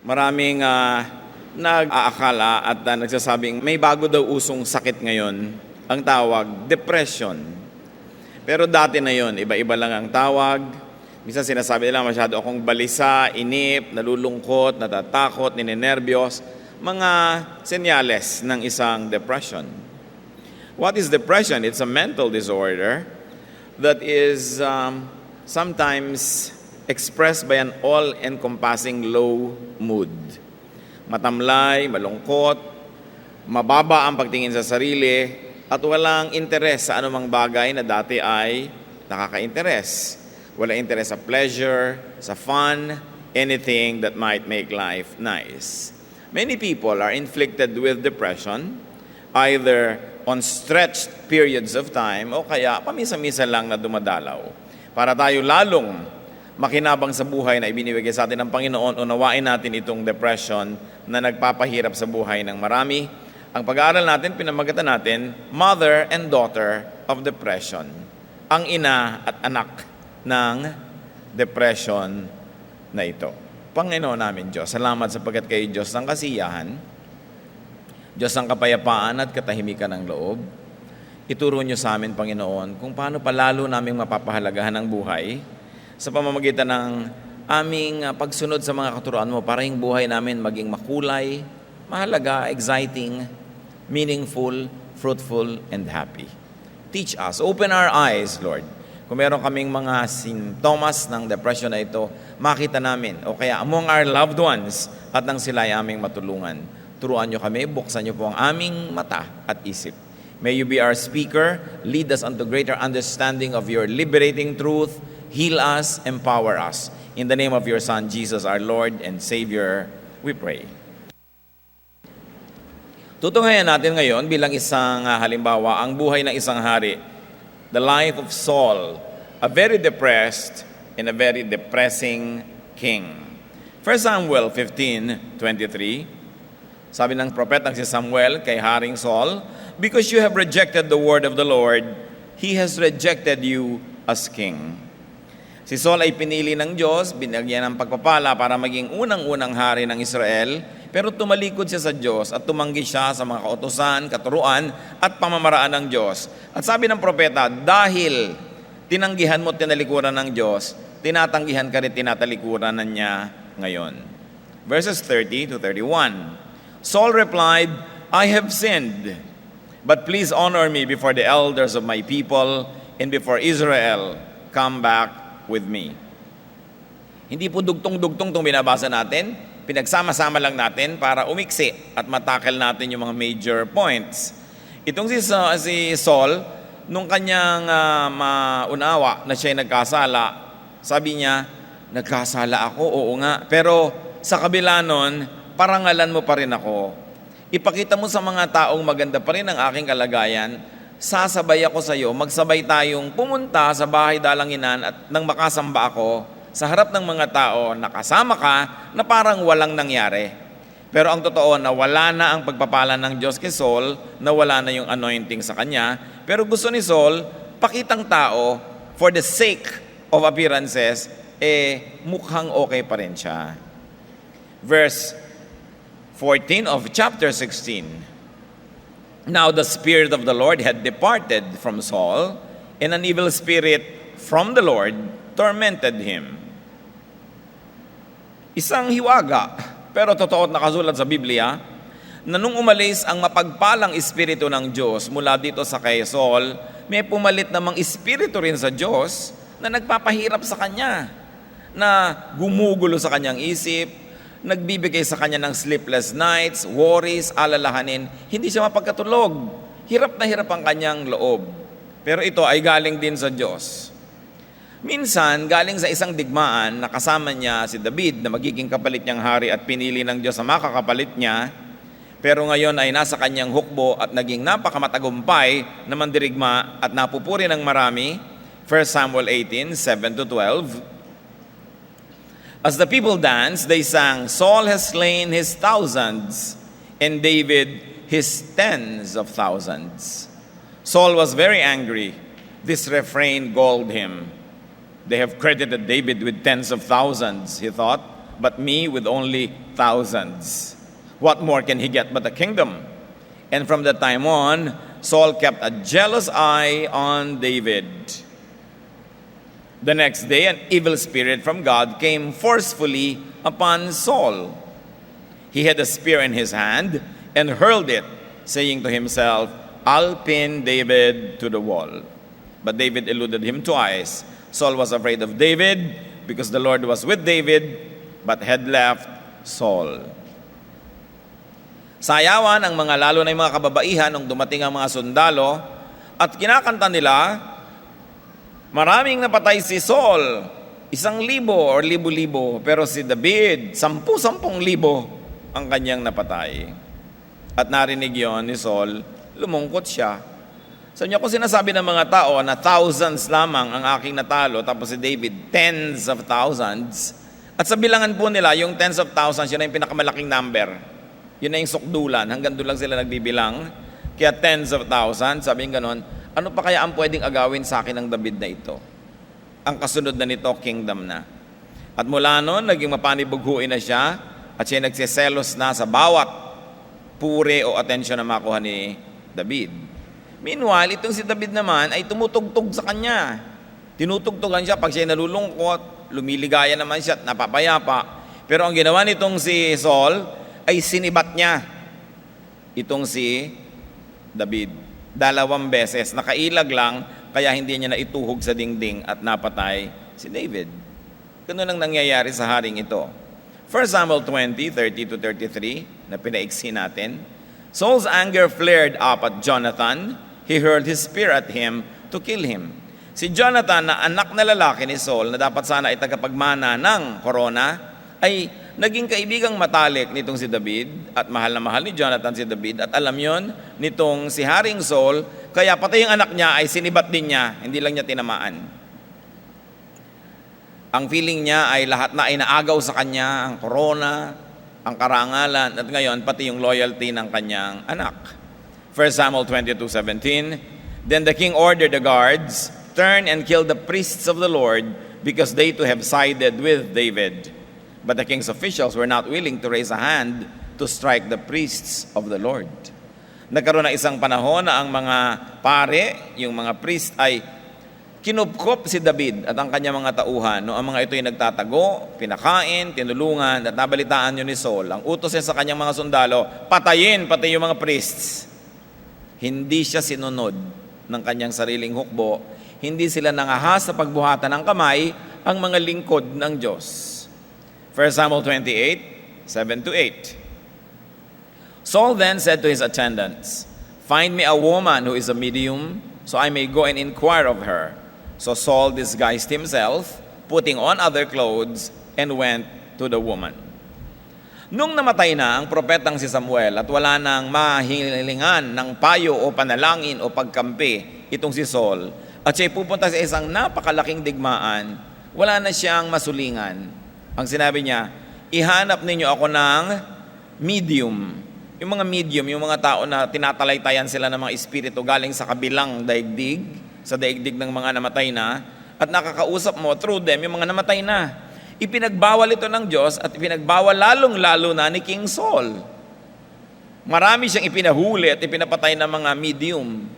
Maraming nag-aakala at nagsasabing may bago daw usong sakit ngayon, ang tawag, depression. Pero dati na yon, iba-iba lang ang tawag. Minsan sinasabi nila masyado akong balisa, inip, nalulungkot, natatakot, ninenervyos. Mga senyales ng isang depression. What is depression? It's a mental disorder that is sometimes expressed by an all-encompassing low mood. Matamlay, malungkot, mababa ang pagtingin sa sarili, at walang interes sa anumang bagay na dati ay nakaka-interes. Wala interes sa pleasure, sa fun, anything that might make life nice. Many people are inflicted with depression, either on stretched periods of time o kaya paminsan-minsan lang na dumadalaw. Para tayo lalong makinabang sa buhay na ibinibigay sa atin ng Panginoon, unawain natin itong depression na nagpapahirap sa buhay ng marami. Ang pag-aaral natin, pinamagatan natin, Mother and Daughter of Depression. Ang ina at anak ng depression na ito. Panginoon namin Diyos, salamat sapagkat kayo Diyos ng kasiyahan, Diyos ng kapayapaan at katahimikan ng loob. Ituro niyo sa amin, Panginoon, kung paano palalo namin mapapahalagahan ang buhay sa pamamagitan ng aming pagsunod sa mga katuruan mo para yung buhay namin maging makulay, mahalaga, exciting, meaningful, fruitful, and happy. Teach us, open our eyes, Lord. Kung meron kaming mga sintomas ng depression na ito, makita namin, o kaya among our loved ones, at nang sila ay aming matulungan. Turuan niyo kami, buksan niyo po ang aming mata at isip. May you be our speaker, lead us unto greater understanding of your liberating truth, heal us, empower us. In the name of your Son, Jesus, our Lord and Savior, we pray. Tutunghayan natin ngayon bilang isang halimbawa ang buhay ng isang hari. The life of Saul, a very depressed and a very depressing king. 1 Samuel 15:23, sabi ng propetang si Samuel kay Haring Saul, because you have rejected the word of the Lord, He has rejected you as king. Si Saul ay pinili ng Diyos, binigyan ng pagpapala para maging unang-unang hari ng Israel, pero tumalikod siya sa Diyos at tumanggi siya sa mga kautusan, katuruan at pamamaraan ng Diyos. At sabi ng propeta, dahil tinanggihan mo at tinalikuran ng Diyos, tinatanggihan ka rin tinatalikuran na niya ngayon. Verses 30-31. Saul replied, I have sinned, but please honor me before the elders of my people and before Israel. Come back with me. Hindi po dugtong-dugtong itong binabasa natin. Pinagsama-sama lang natin para umiksi at matakal natin yung mga major points. Itong si Saul, nung kanyang maunawa na siya'y nagkasala, sabi niya, nagkasala ako, oo nga. Pero sa kabila nun, parangalan mo pa rin ako. Ipakita mo sa mga taong maganda pa rin ang aking kalagayan, sasabay ako sa iyo, magsabay tayong pumunta sa bahay dalanginan at nang makasamba ako, sa harap ng mga tao, nakasama ka na parang walang nangyari. Pero ang totoo, nawala na ang pagpapala ng Diyos kay Saul, nawala na yung anointing sa kanya, pero gusto ni Saul, pakitang tao, for the sake of appearances, mukhang okay pa rin siya. Verse 14 of chapter 16. Now the Spirit of the Lord had departed from Saul, and an evil spirit from the Lord tormented him. Isang hiwaga, pero totoo at nakasulat sa Biblia, na nung umalis ang mapagpalang espiritu ng Diyos mula dito sa kay Saul, may pumalit namang espiritu rin sa Diyos na nagpapahirap sa kanya, na gumugulo sa kanyang isip, nagbibigay sa kanya ng sleepless nights, worries, alalahanin, hindi siya mapagkatulog. Hirap na hirap ang kanyang loob. Pero ito ay galing din sa Diyos. Minsan, galing sa isang digmaan na kasama niya si David na magiging kapalit niyang hari at pinili ng Diyos na makakapalit niya, pero ngayon ay nasa kanyang hukbo at naging napakamatagumpay na mandirigma at napupuri ng marami. 1 Samuel 18:7-12. As the people danced, they sang, Saul has slain his thousands, and David his tens of thousands. Saul was very angry. This refrain galled him. They have credited David with tens of thousands, he thought. but me with only thousands. What more can he get but a kingdom? And from that time on, Saul kept a jealous eye on David. The next day, an evil spirit from God came forcefully upon Saul. He had a spear in his hand and hurled it, saying to himself, I'll pin David to the wall. But David eluded him twice. Saul was afraid of David because the Lord was with David, but had left Saul. Sayawan ang mga lalo na yung mga kababaihan nung dumating ang mga sundalo at kinakanta nila, maraming napatay si Saul, 1,000 or libo-libo, pero si David, 10,000 ang kanyang napatay. At narinig yon ni Saul, lumungkot siya. Sa inyo, kung sinasabi ng mga tao na thousands lamang ang aking natalo, tapos si David, tens of thousands, at sa bilangan po nila, yung tens of thousands, yun na yung pinakamalaking number. Yun na yung sukdulan, hanggang doon lang sila nagbibilang. Kaya tens of thousands, sabi yung ganon, ano pa kaya ang pwedeng agawin sa akin ng David na ito? Ang kasunod na nito, kingdom na. At mula noon, naging mapanibughuin na siya, at siya nagsiselos na sa bawat puri o atensyon na makuha ni David. Meanwhile, itong si David naman ay tumutugtog sa kanya. Tinutugtugan siya pag siya nalulungkot, lumiligaya naman siya at napapayapa. Pero ang ginawa nitong si Saul ay sinibat niya itong si David. 2 beses, nakailag lang, kaya hindi niya naituhog sa dingding at napatay si David. Ganun ang nangyayari sa haring ito. 1 Samuel 20:30-33, na pinaiksi natin. Saul's anger flared up at Jonathan. He hurled his spear at him to kill him. Si Jonathan, na anak na lalaki ni Saul, na dapat sana ay tagapagmana ng korona, ay naging kaibigang matalik nitong si David, at mahal na mahal ni Jonathan si David, at alam yon nitong si Haring Saul, kaya pati yung anak niya ay sinibat din niya, hindi lang niya tinamaan. Ang feeling niya ay lahat na ay naagaw sa kanya, ang korona, ang karangalan, at ngayon pati yung loyalty ng kanyang anak. 1 Samuel 22:17, Then the king ordered the guards, turn and kill the priests of the Lord, because they too have sided with David. But the king's officials were not willing to raise a hand to strike the priests of the Lord. Nagkaroon na isang panahon na ang mga pare, yung mga priest ay kinupkop si David at ang kanyang mga tauhan. No, ang mga ito ay nagtatago, pinakain, tinulungan, at nabalitaan yun ni Saul. Ang utos niya sa kanyang mga sundalo, patayin pati yung mga priests. Hindi siya sinunod ng kanyang sariling hukbo. Hindi sila nangahas sa pagbuhatan ng kamay ang mga lingkod ng Diyos. 1 Samuel 28:7-8. Saul then said to his attendants, Find me a woman who is a medium, so I may go and inquire of her. So Saul disguised himself, putting on other clothes, and went to the woman. Nung namatay na ang propetang si Samuel at wala nang mahilingan ng payo o panalangin o pagkampi itong si Saul, at siya'y pupunta sa isang napakalaking digmaan, wala na siyang masulingan. Ang sinabi niya, ihanap ninyo ako ng medium. Yung mga medium, yung mga tao na tinatalaytayan sila ng mga espiritu galing sa kabilang daigdig, sa daigdig ng mga namatay na, at nakakausap mo through them yung mga namatay na. Ipinagbawal ito ng Diyos at ipinagbawal lalong-lalo na ni King Saul. Marami siyang ipinahuli at ipinapatay ng mga medium.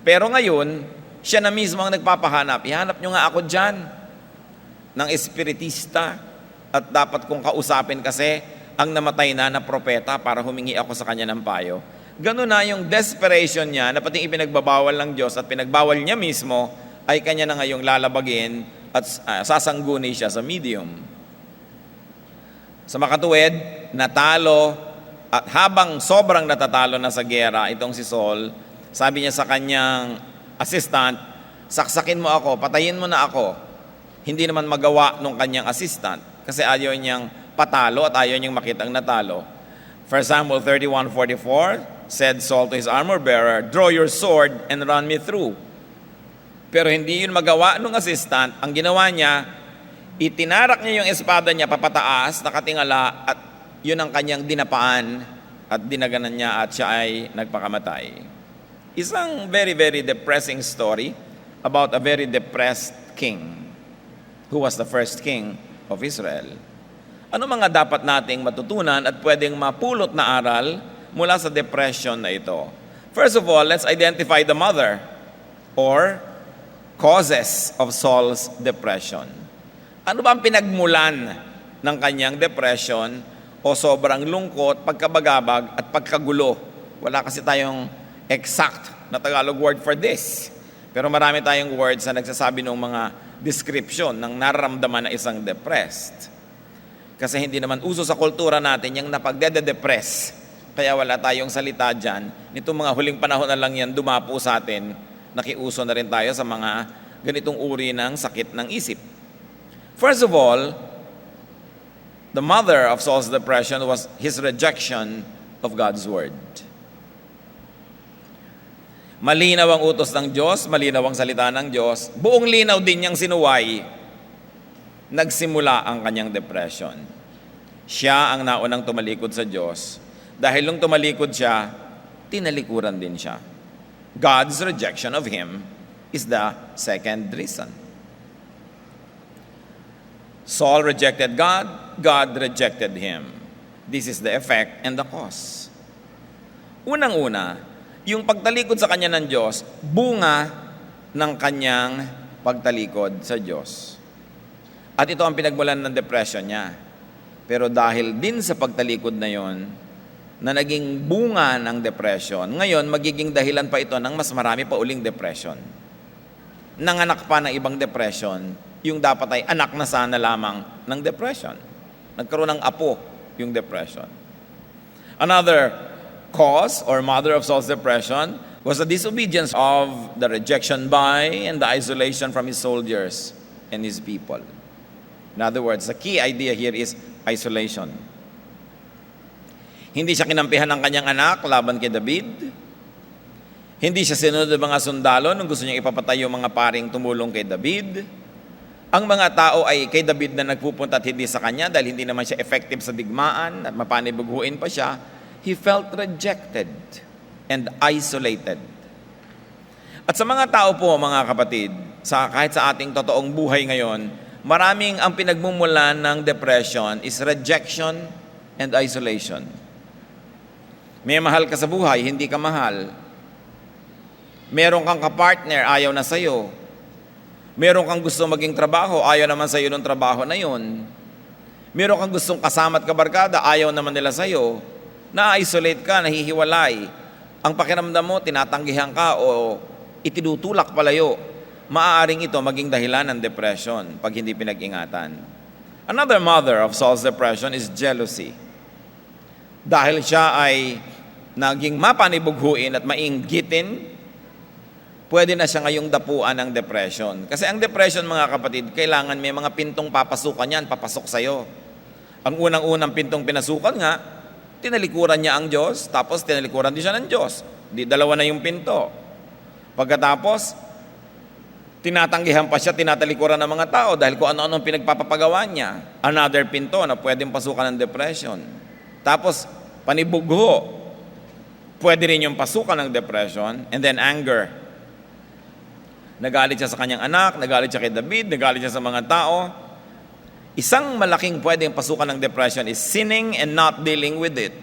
Pero ngayon, siya na mismo ang nagpapahanap. Ihanap nyo nga ako dyan ng espiritista. At dapat kong kausapin kasi ang namatay na propeta para humingi ako sa kanya ng payo. Ganun na yung desperation niya na pati ipinagbabawal ng Diyos at pinagbawal niya mismo ay kanya na ngayong lalabagin at sasangguni siya sa medium. Sa makatuwid, natalo at habang sobrang natatalo na sa gera itong si Saul, sabi niya sa kanyang assistant, saksakin mo ako, patayin mo na ako. Hindi naman magawa nung kanyang assistant. Kasi ayaw niyang patalo at ayaw niyang makitang natalo. 1 Samuel 31:44 said Saul to his armor bearer, Draw your sword and run me through. Pero hindi yun magawa nung assistant. Ang ginawa niya, itinarak niya yung espada niya papataas, nakatingala, at yun ang kanyang dinapaan at dinaganan niya at siya ay nagpakamatay. Isang very, very depressing story about a very depressed king who was the first king of Israel. Ano mga dapat nating matutunan at pwedeng mapulot na aral mula sa depression na ito? First of all, let's identify the mother or causes of Saul's depression. Ano ba ang pinagmulan ng kanyang depression o sobrang lungkot, pagkabagabag at pagkagulo? Wala kasi tayong exact na Tagalog word for this. Pero marami tayong words na nagsasabi ng mga description ng nararamdaman na isang depressed. Kasi hindi naman uso sa kultura natin yung napagdede-depress. Kaya wala tayong salita dyan. Nitong mga huling panahon na lang yan, dumapo sa atin, nakiuso na rin tayo sa mga ganitong uri ng sakit ng isip. First of all, the mother of Saul's depression was his rejection of God's word. Malinaw ang utos ng Diyos, malinaw ang salita ng Diyos, buong linaw din niyang sinuway, nagsimula ang kanyang depression. Siya ang naunang tumalikod sa Diyos. Dahil nung tumalikod siya, tinalikuran din siya. God's rejection of him is the second reason. Saul rejected God, God rejected him. This is the effect and the cause. Unang-una, yung pagtalikod sa kanya ng Diyos, bunga ng kanyang pagtalikod sa Diyos. At ito ang pinagmulan ng depression niya. Pero dahil din sa pagtalikod na yon, na naging bunga ng depression, ngayon magiging dahilan pa ito ng mas marami pa uling depression. Nanganak pa ng ibang depression, yung dapat ay anak na sana lamang ng depression. Nagkaroon ng apo yung depression. Another cause or mother of Saul's depression was the disobedience of the rejection by and the isolation from his soldiers and his people. In other words, the key idea here is isolation. Hindi siya kinampihan ng kanyang anak laban kay David. Hindi siya sinunod ng mga sundalo nung gusto niyang ipapatay yung mga paring tumulong kay David. Ang mga tao ay kay David na nagpupunta at hindi sa kanya dahil hindi naman siya effective sa digmaan at mapanibughuin pa siya. He felt rejected and isolated. At sa mga tao po, mga kapatid, kahit sa ating totoong buhay ngayon, maraming ang pinagmumulan ng depression is rejection and isolation. May mahal ka sa buhay, hindi ka mahal. Meron kang kapartner, ayaw na sa'yo. Meron kang gusto maging trabaho, ayaw naman sa'yo ng trabaho na yun. Meron kang gustong kasama at kabarkada, ayaw naman nila sa'yo. Na-isolate ka, nahihiwalay. Ang pakiramdam mo, tinatanggihan ka o itinutulak palayo. Maaaring ito maging dahilan ng depression pag hindi pinag-ingatan. Another mother of Saul's depression is jealousy. Dahil siya ay naging mapanibughuin at mainggitin, pwede na siya ngayong dapuan ng depression. Kasi ang depression, mga kapatid, kailangan may mga pintong papasukan yan, papasok sa'yo. Ang unang-unang pintong pinasukan nga, tinalikuran niya ang Diyos, tapos tinalikuran din siya ng Diyos. Dalawa na yung pinto. Pagkatapos, tinatanggihan pa siya, tinatalikuran ng mga tao dahil kung ano-anong pinagpapagawa niya. Another pinto na pwedeng pasukan ng depression. Tapos, panibugho. Pwede rin yung pasukan ng depression. And then anger. Nagalit siya sa kanyang anak, nagalit siya kay David, nagalit siya sa mga tao. Isang malaking pwedeng pasukan ng depression is sinning and not dealing with it.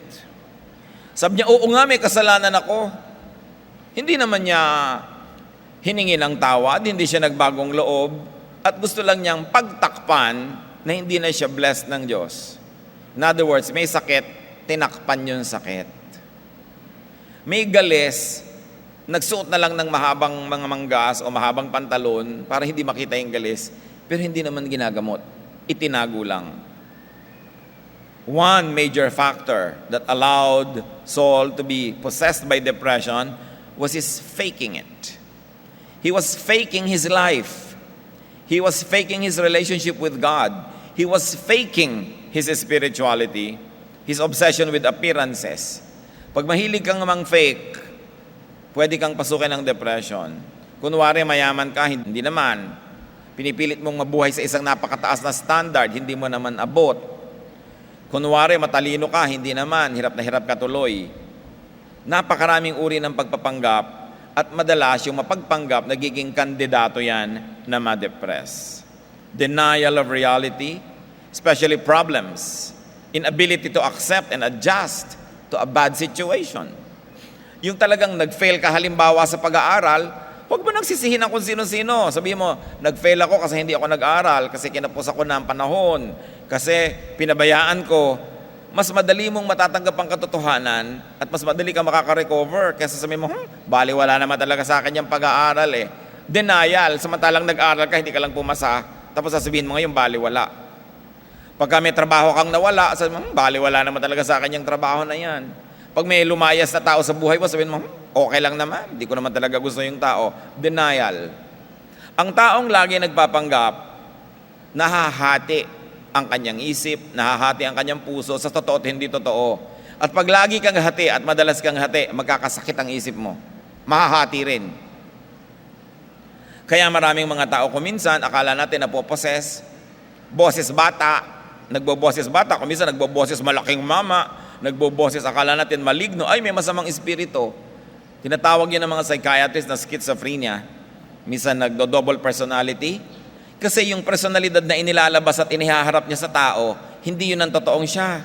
Sabi niya, oo nga, may kasalanan ako. Hindi naman niya hiningi ng tawad, hindi siya nagbagong loob, at gusto lang niyang pagtakpan na hindi na siya blessed ng Diyos. In other words, may sakit, tinakpan yung sakit. May galis, nagsuot na lang ng mahabang mga manggas o mahabang pantalon para hindi makita yung galis, pero hindi naman ginagamot. Itinago lang. One major factor that allowed Saul to be possessed by depression was his faking it. He was faking his life. He was faking his relationship with God. He was faking his spirituality, his obsession with appearances. Pag mahilig kang mang-fake, pwede kang pasukin ng depression. Kunwari mayaman ka, hindi naman. Pinipilit mong mabuhay sa isang napakataas na standard, hindi mo naman abot. Kunwari matalino ka, hindi naman, hirap na hirap ka tuloy. Napakaraming uri ng pagpapanggap at madalas yung mapagpanggap, nagiging kandidato yan na ma-depress. Denial of reality, especially problems, inability to accept and adjust to a bad situation. Yung talagang nag-fail ka halimbawa sa pag-aaral, huwag mo nagsisihin ng kung sino-sino. Sabihin mo, nag-fail ako kasi hindi ako nag-aaral, kasi kinapos ako ng panahon, kasi pinabayaan ko. Mas madali mong matatanggap ang katotohanan at mas madali ka makaka-recover kaysa sabihin mo, baliwala naman talaga sa akin yung pag-aaral eh. Denial, samantalang nag-aaral ka, hindi ka lang pumasa, tapos sasabihin mo ngayon, baliwala. Pagka may trabaho kang nawala, sabihin mo, baliwala naman talaga sa akin yung trabaho na yan. Pag may lumayas na tao sa buhay mo, sabihin mo, okay lang naman, hindi ko naman talaga gusto yung tao. Denial. Ang taong lagi nagpapanggap, nahahati ang kanyang isip, nahahati ang kanyang puso sa totoo at hindi totoo. At pag lagi kang hati at madalas kang hati, magkakasakit ang isip mo. Mahahati rin. Kaya maraming mga tao kuminsan, akala natin napoposes, boses bata, nagboboses bata, kuminsan nagboboses malaking mama, nagboboses akala natin maligno, ay may masamang espiritu. Tinatawag yun ng mga psychiatrists na schizophrenia. Minsan nagdo-double personality. Kasi yung personalidad na inilalabas at inihaharap niya sa tao, hindi yun ang totoong siya.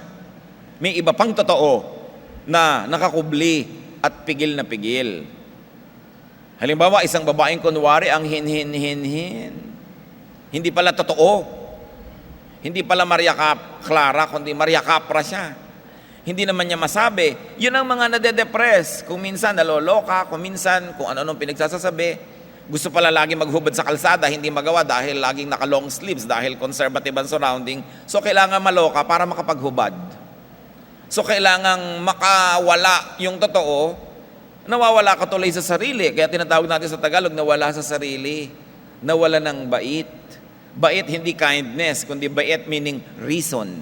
May iba pang totoo na nakakubli at pigil na pigil. Halimbawa, isang babaeng kunwari ang hin-hin-hin-hin. Hindi pala totoo. Hindi pala Maria Clara, kundi Maria Capra siya. Hindi naman niya masabi. Yun ang mga nade-depress. Kung minsan naloloka, kung minsan kung ano-anong pinagsasasabi. Gusto pala lagi maghubad sa kalsada, hindi magawa dahil laging naka-long sleeves, dahil conservative ang surrounding. So, kailangan maloka para makapaghubad. So, kailangan makawala yung totoo, nawawala ka tuloy sa sarili. Kaya tinatawag natin sa Tagalog, nawala sa sarili. Nawala ng bait. Bait, hindi kindness, kundi bait meaning reason.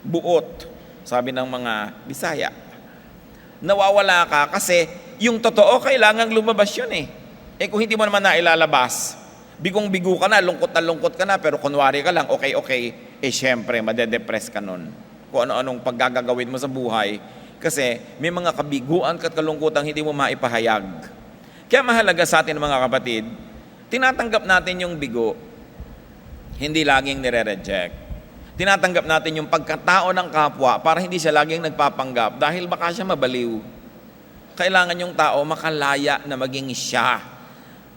Buot, sabi ng mga Bisaya. Nawawala ka kasi yung totoo, kailangan lumabas yun eh. Eh kung hindi mo naman nailalabas, bigong-bigo ka na lungkot ka na, pero kunwari ka lang, okay, eh syempre, madedepress ka nun. Kung ano-anong paggagawin mo sa buhay, kasi may mga kabiguan at kalungkutang hindi mo maipahayag. Kaya mahalaga sa atin mga kapatid, tinatanggap natin yung bigo, hindi laging nire-reject. Tinatanggap natin yung pagkatao ng kapwa para hindi siya laging nagpapanggap dahil baka siya mabaliw. Kailangan yung tao makalaya na maging siya.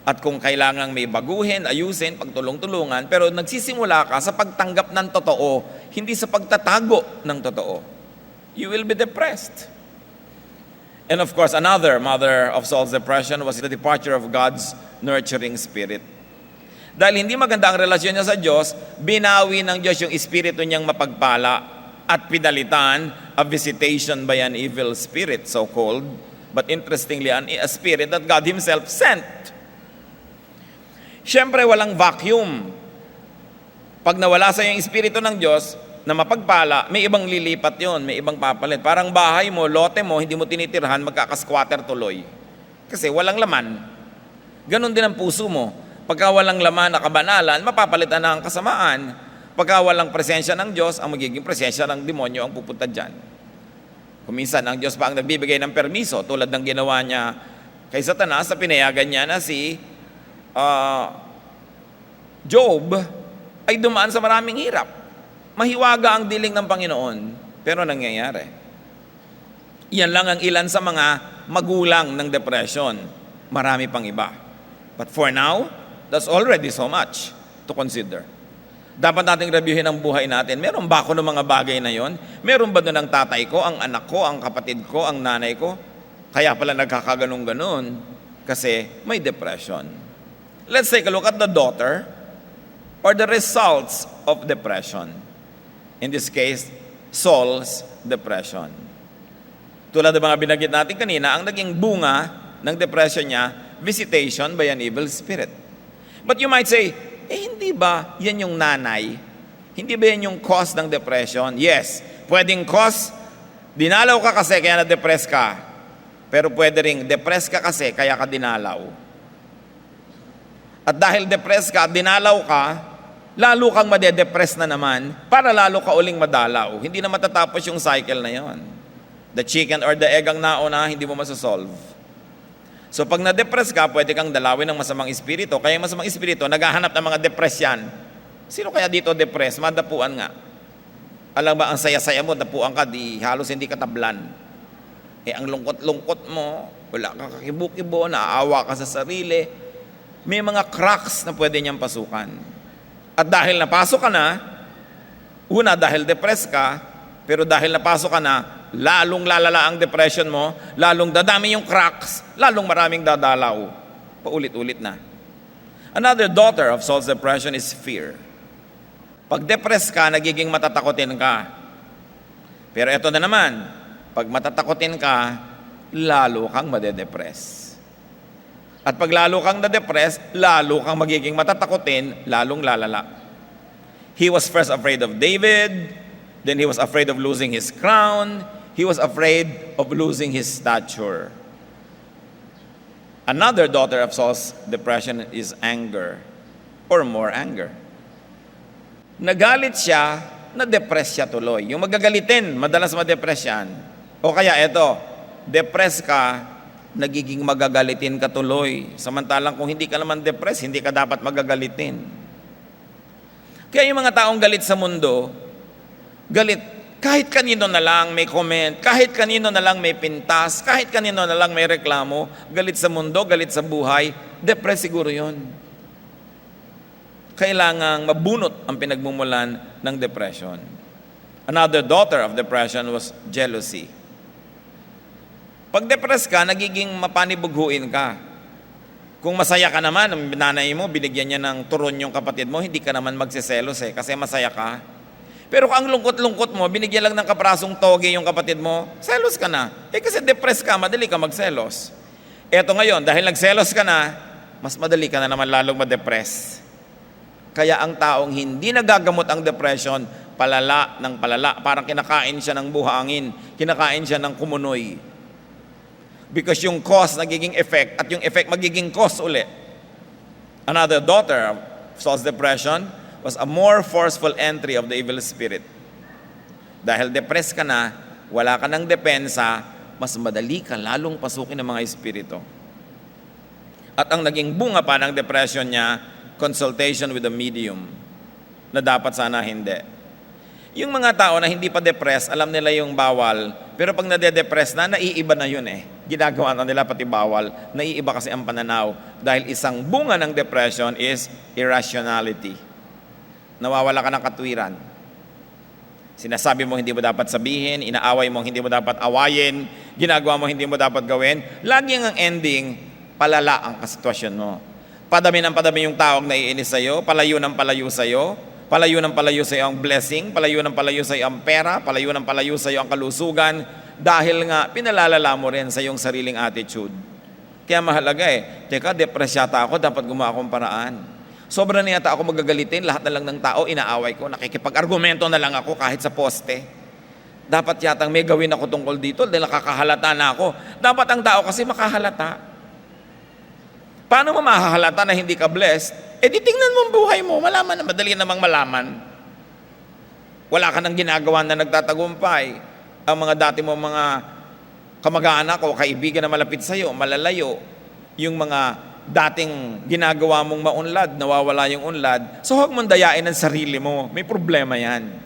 At kung kailangang may baguhin, ayusin, pagtulong-tulungan, pero nagsisimula ka sa pagtanggap ng totoo, hindi sa pagtatago ng totoo. You will be depressed. And of course, another mother of Saul's depression was the departure of God's nurturing spirit. Dahil hindi maganda ang relasyon niya sa Diyos, binawi ng Diyos yung espiritu niyang mapagpala at pinalitan a visitation by an evil spirit, so-called, but interestingly, a spirit that God Himself sent. Siyempre, walang vacuum. Pag nawala sa yung espiritu ng Diyos na mapagpala, may ibang lilipat yon, may ibang papalit. Parang bahay mo, lote mo, hindi mo tinitirhan, magkaka-squatter tuloy. Kasi walang laman. Ganon din ang puso mo. Pagka walang laman na kabanalan, mapapalitan na ang kasamaan. Pagka walang presensya ng Diyos, ang magiging presensya ng demonyo ang pupunta dyan. Kuminsan, ang Diyos pa ang nagbibigay ng permiso, tulad ng ginawa niya kay Satanas, sa pinayagan niya na si Job ay dumaan sa maraming hirap. Mahiwaga ang diling ng Panginoon, pero nangyayari. Yan lang ang ilan sa mga magulang ng depression. Marami pang iba. But for now, that's already so much to consider. Dapat nating reviewin ang buhay natin. Meron ba ako ng mga bagay na yon? Meron ba doon ang tatay ko, ang anak ko, ang kapatid ko, ang nanay ko? Kaya pala nagkakaganong-ganon kasi may depression. Let's take a look at the daughter or the results of depression. In this case, Saul's depression. Tulad ng mga binanggit natin kanina, ang naging bunga ng depression niya, visitation by an evil spirit. But you might say, hindi ba yan yung nanay? Hindi ba yan yung cause ng depression? Yes, pwedeng cause, dinalaw ka kasi kaya na-depress ka. Pero pwede ring depress ka kasi kaya ka dinalaw. At dahil depressed ka, dinalaw ka, lalo kang madedepress na naman para lalo ka uling madalaw. Hindi na matatapos yung cycle na yon. The chicken or the egg ang nauna, hindi mo masasolve. So pag na-depress ka, pwede kang dalawin ng masamang espiritu. Kaya yung masamang espiritu, naghahanap ng mga depress yan. Sino kaya dito depressed? Madapuan nga. Alam ba, ang saya-saya mo, dapuan ka, di halos hindi ka tablan. Ang lungkot-lungkot mo, wala kang kakibo-kibo, naaawa ka sa sarili. May mga cracks na pwede niyang pasukan. At dahil napasok ka na, una dahil depressed ka, pero dahil napasok ka na, lalong lalala ang depression mo, lalong dadami yung cracks, lalong maraming dadalaw. Paulit-ulit na. Another daughter of Saul's depression is fear. Pag depressed ka, nagiging matatakotin ka. Pero ito na naman, pag matatakotin ka, lalo kang madedepress. At pag lalo kang nadepress, lalo kang magiging matatakotin, lalong lalala. He was first afraid of David, then he was afraid of losing his crown, he was afraid of losing his stature. Another daughter of Saul's depression is anger, or more anger. Nagalit siya, na-depress siya tuloy. Yung magagalitin, madalas ma-depress yan. O kaya eto, depress ka, nagiging magagalitin ka tuloy. Samantalang kung hindi ka naman depress, hindi ka dapat magagalitin. Kaya yung mga taong galit sa mundo, galit kahit kanino na lang may comment, kahit kanino na lang may pintas, kahit kanino na lang may reklamo, galit sa mundo, galit sa buhay, depress siguro yun. Kailangang mabunot ang pinagmumulan ng depression. Another daughter of depression was jealousy. Pag depressed ka, nagiging mapanibughuin ka. Kung masaya ka naman, ang nanay mo, binigyan niya ng turon yung kapatid mo, hindi ka naman magsiselos kasi masaya ka. Pero kung ang lungkot-lungkot mo, binigyan lang ng kaprasong toge yung kapatid mo, selos ka na. Kasi depressed ka, madali ka magselos. Eto ngayon, dahil nagselos ka na, mas madali ka na naman lalong ma-depress. Kaya ang taong hindi nagagamot ang depression, palala ng palala. Parang kinakain siya ng buhangin, kinakain siya ng kumunoy. Because yung cause nagiging effect at yung effect magiging cause uli. Another daughter of Saul's depression was a more forceful entry of the evil spirit. Dahil depressed ka na, wala ka ng depensa, mas madali ka lalong pasukin ng mga espiritu. At ang naging bunga pa ng depression niya, consultation with a medium, na dapat sana hindi. Yung mga tao na hindi pa depressed, alam nila yung bawal, pero pag nade-depress na, naiiba na yun Ginagawa na nila pati bawal, naiiba kasi ang pananaw. Dahil isang bunga ng depression is irrationality. Nawawala ka ng katwiran. Sinasabi mo hindi mo dapat sabihin, inaaway mo hindi mo dapat awayin, ginagawa mo hindi mo dapat gawin. Lagi ang ending, palala ang kasitwasyon mo. Padami ng padami yung taong naiinis sa'yo, palayo ng palayo sa'yo, palayo ng palayo sa'yo ang blessing, palayo ng palayo sa'yo ang pera, palayo ng palayo sa'yo ang kalusugan, dahil nga pinalalala mo rin sa iyong sariling attitude. Kaya mahalaga teka, depressed yata ako, dapat gumawa akong paraan. Sobra na yata ako magagalitin, lahat na lang ng tao, inaaway ko, nakikipag-argumento na lang ako kahit sa poste. Dapat yatang may gawin ako tungkol dito dahil nakakahalata na ako. Dapat ang tao kasi makahalata. Paano mo mahahalata na hindi ka blessed? Di tingnan mo ang buhay mo, malaman na, madali namang malaman. Wala ka nang ginagawa na nagtatagumpay. Ang mga dati mo mga kamag-anak o kaibigan na malapit sa'yo, malalayo, yung mga dating ginagawa mong maunlad, nawawala yung unlad, so huwag mong dayain ang sarili mo. May problema yan.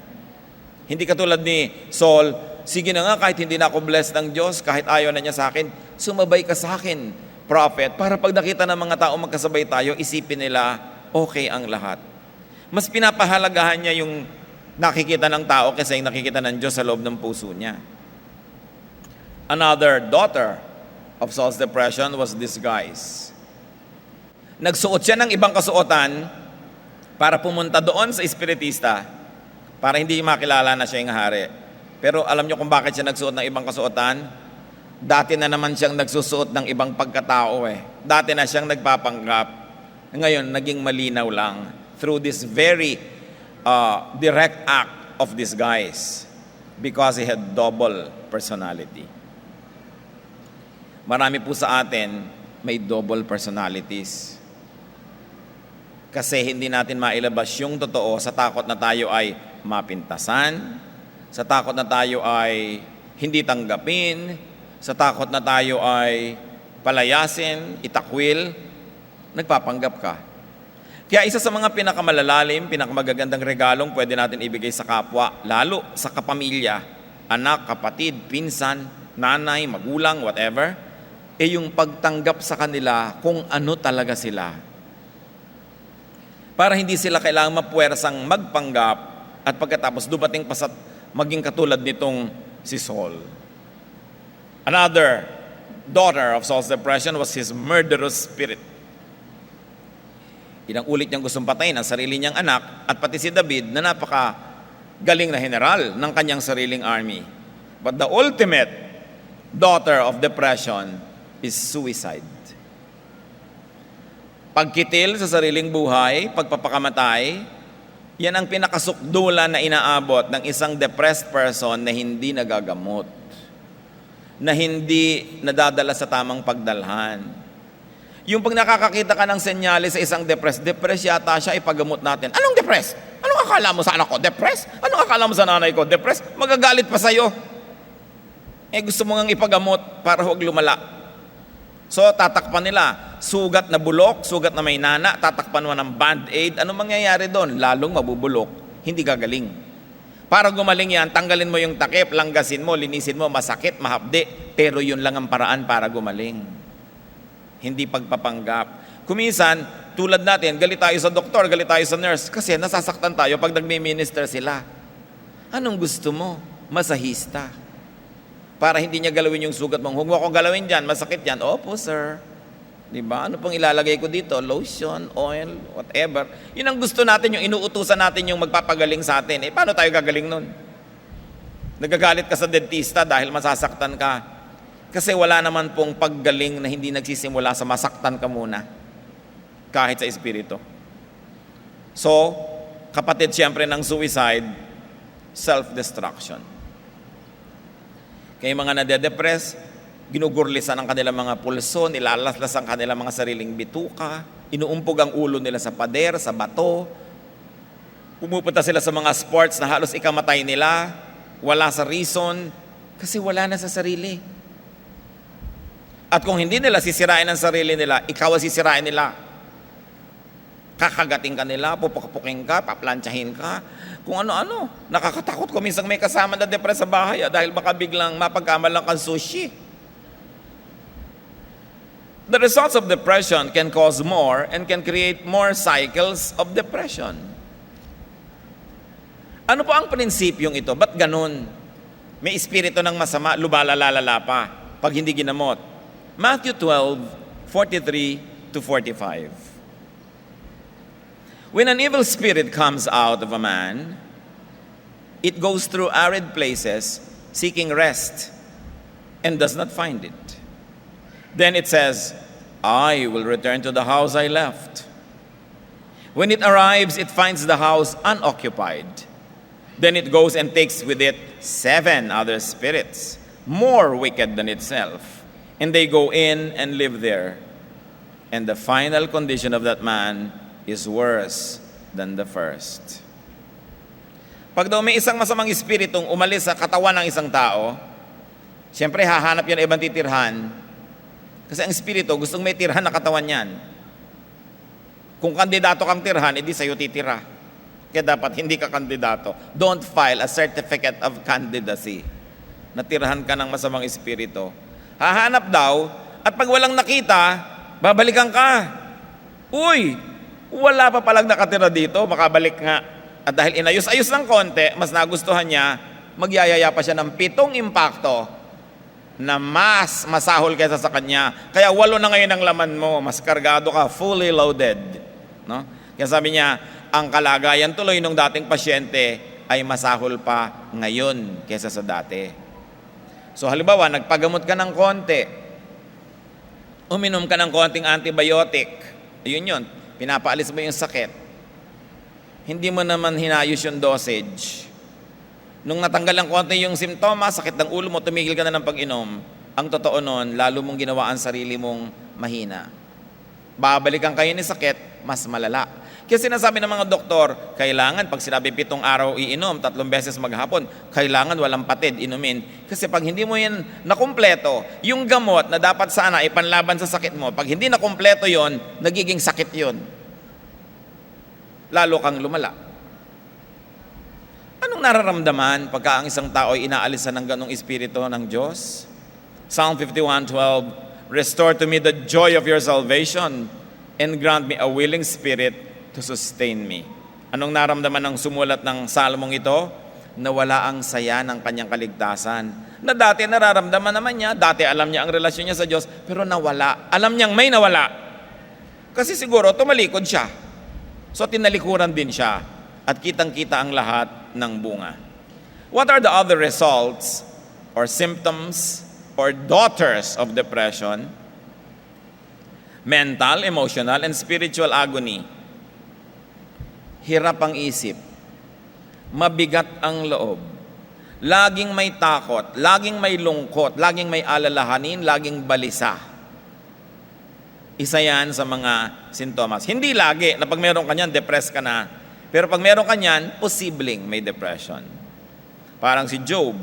Hindi katulad ni Saul, sige na nga kahit hindi na ako blessed ng Diyos, kahit ayaw na niya sa akin, sumabay ka sa akin, prophet, para pag nakita ng mga tao magkasabay tayo, isipin nila, okay ang lahat. Mas pinapahalagahan niya yung nakikita ng tao kaysa yung nakikita ng Diyos sa loob ng puso niya. Another daughter of Saul's depression was disguise. Nagsuot siya ng ibang kasuotan para pumunta doon sa espiritista para hindi makilala na siya yung hari. Pero alam niyo kung bakit siya nagsuot ng ibang kasuotan? Dati na naman siyang nagsusuot ng ibang pagkatao Dati na siyang nagpapanggap. Ngayon, naging malinaw lang through this very direct act of disguise because he had double personality. Marami po sa atin may double personalities. Kasi hindi natin mailabas yung totoo sa takot na tayo ay mapintasan, sa takot na tayo ay hindi tanggapin, sa takot na tayo ay palayasin, itakwil, nagpapanggap ka. Kaya isa sa mga pinakamalalalim, pinakamagagandang regalong pwede natin ibigay sa kapwa, lalo sa kapamilya, anak, kapatid, pinsan, nanay, magulang, whatever, yung pagtanggap sa kanila kung ano talaga sila. Para hindi sila kailangang mapuwersang magpanggap at pagkatapos dumating pa sa maging katulad nitong si Saul. Another daughter of Saul's depression was his murderous spirit. Ilang ulit niyang gustong patayin ang sarili niyang anak at pati si David na napaka-galing na general ng kanyang sariling army. But the ultimate daughter of depression is suicide. Pagkitil sa sariling buhay, pagpapakamatay, yan ang pinakasukdulan na inaabot ng isang depressed person na hindi nagagamot, na hindi nadadala sa tamang pagdalhan. Yung pag nakakakita ka ng senyales sa isang depressed yata siya, ipagamot natin. Anong depressed? Anong akala mo sa anak ko? Depressed? Anong akala mo sa nanay ko? Depressed? Magagalit pa sa'yo. Gusto mo ngang ipagamot para huwag lumala. So, tatakpan nila. Sugat na bulok, sugat na may nana, tatakpan mo ng band-aid. Anong mangyayari doon? Lalong mabubulok. Hindi gagaling. Para gumaling yan, tanggalin mo yung takip, langgasin mo, linisin mo, masakit, mahapde. Pero yun lang ang paraan para gumaling. Hindi pagpapanggap. Kuminsan, tulad natin, galit tayo sa doktor, galit tayo sa nurse, kasi nasasaktan tayo pag nagme-minister sila. Anong gusto mo? Masahista. Para hindi niya galawin yung sugat mo. Huwag mo akong galawin dyan, masakit yan. Opo, sir. Diba? Ano pong ilalagay ko dito? Lotion, oil, whatever. Yun ang gusto natin, yung inuutusan natin yung magpapagaling sa atin. Paano tayo gagaling nun? Nagagalit ka sa dentista dahil masasaktan ka. Kasi wala naman pong paggaling na hindi nagsisimula sa masaktan ka muna. Kahit sa espiritu. So, kapatid siyempre ng suicide, self-destruction. Kaya mga nade-depress, ginugurlisan ang kanilang mga pulso, nilalaslas ang kanilang mga sariling bituka, inuumpog ang ulo nila sa pader, sa bato, pumupunta sila sa mga sports na halos ikamatay nila, wala sa reason, kasi wala na sa sarili. At kung hindi nila sisirain ang sarili nila, ikaw ang sisirain nila. Kakagating ka nila, pupukpukin ka, paplantsahin ka, kung ano-ano. Nakakatakot ko, minsan may kasama na depress sa bahay dahil baka biglang mapagkamalang kang sushi. The results of depression can cause more and can create more cycles of depression. Ano po ang prinsipyong ito? Ba't ganun? May espiritu ng masama, lumalalala pa pag hindi ginamot. Matthew 12:43 to 45. When an evil spirit comes out of a man, it goes through arid places seeking rest and does not find it. Then it says, I will return to the house I left. When it arrives, it finds the house unoccupied. Then it goes and takes with it 7 other spirits, more wicked than itself. And they go in and live there. And the final condition of that man is worse than the first. Pag daw may isang masamang espiritong umalis sa katawan ng isang tao, siyempre hahanap yan ibang titirhan. Kasi ang espiritu gustong may tirhan na katawan yan. Kung kandidato kang tirhan, edi sa'yo titira. Kaya dapat hindi ka kandidato. Don't file a certificate of candidacy. Natirhan ka ng masamang espiritu. Hahanap daw, at pag walang nakita, babalikan ka. Uy, wala pa palang nakatira dito, makabalik nga. At dahil inayos-ayos ng konti, mas nagustuhan niya, magyayaya pa siya ng 7 impacto na mas masahol kaysa sa kanya. Kaya 8 na ngayon ang laman mo, mas kargado ka, fully loaded. No? Kaya sabi niya, ang kalagayan tuloy ng dating pasyente ay masahol pa ngayon kaysa sa dati. So halimbawa, nagpagamot ka ng konti, uminom ka ng konting antibiotic, ayun yun, pinapaalis mo yung sakit. Hindi mo naman hinayos yung dosage. Nung natanggal ng konti yung simptoma, sakit ng ulo mo, tumigil ka na ng pag-inom, ang totoo nun, lalo mong ginawa ang sarili mong mahina. Babalikan kayo ni sakit, mas malala. Kasi sinasabi ng mga doktor, kailangan pag sinabi 7 araw iinom, 3 beses maghapon, kailangan walang patid inumin. Kasi pag hindi mo yan nakumpleto, yung gamot na dapat sana ipanlaban sa sakit mo, pag hindi nakumpleto yon, nagiging sakit yon. lalo kang lumala. Anong nararamdaman pagka ang isang tao ay inaalisan ng ganong espiritu ng Diyos? Psalm 51:12, "Restore to me the joy of your salvation and grant me a willing spirit to sustain me." Anong naramdaman ng sumulat ng salmong ito? Nawala ang saya ng kanyang kaligtasan. Na dati nararamdaman naman niya, dati alam niya ang relasyon niya sa Diyos, pero nawala. Alam niyang may nawala. Kasi siguro tumalikod siya. So tinalikuran din siya at kitang-kita ang lahat ng bunga. What are the other results or symptoms or daughters of depression? Mental, emotional, and spiritual agony. Hirap ang isip. Mabigat ang loob. Laging may takot, laging may lungkot, laging may alalahanin, laging balisa. Isa yan sa mga sintomas. Hindi lagi na pag meron ka niyan, depressed ka na. Pero pag meron ka niyan, posibleng may depression. Parang si Job,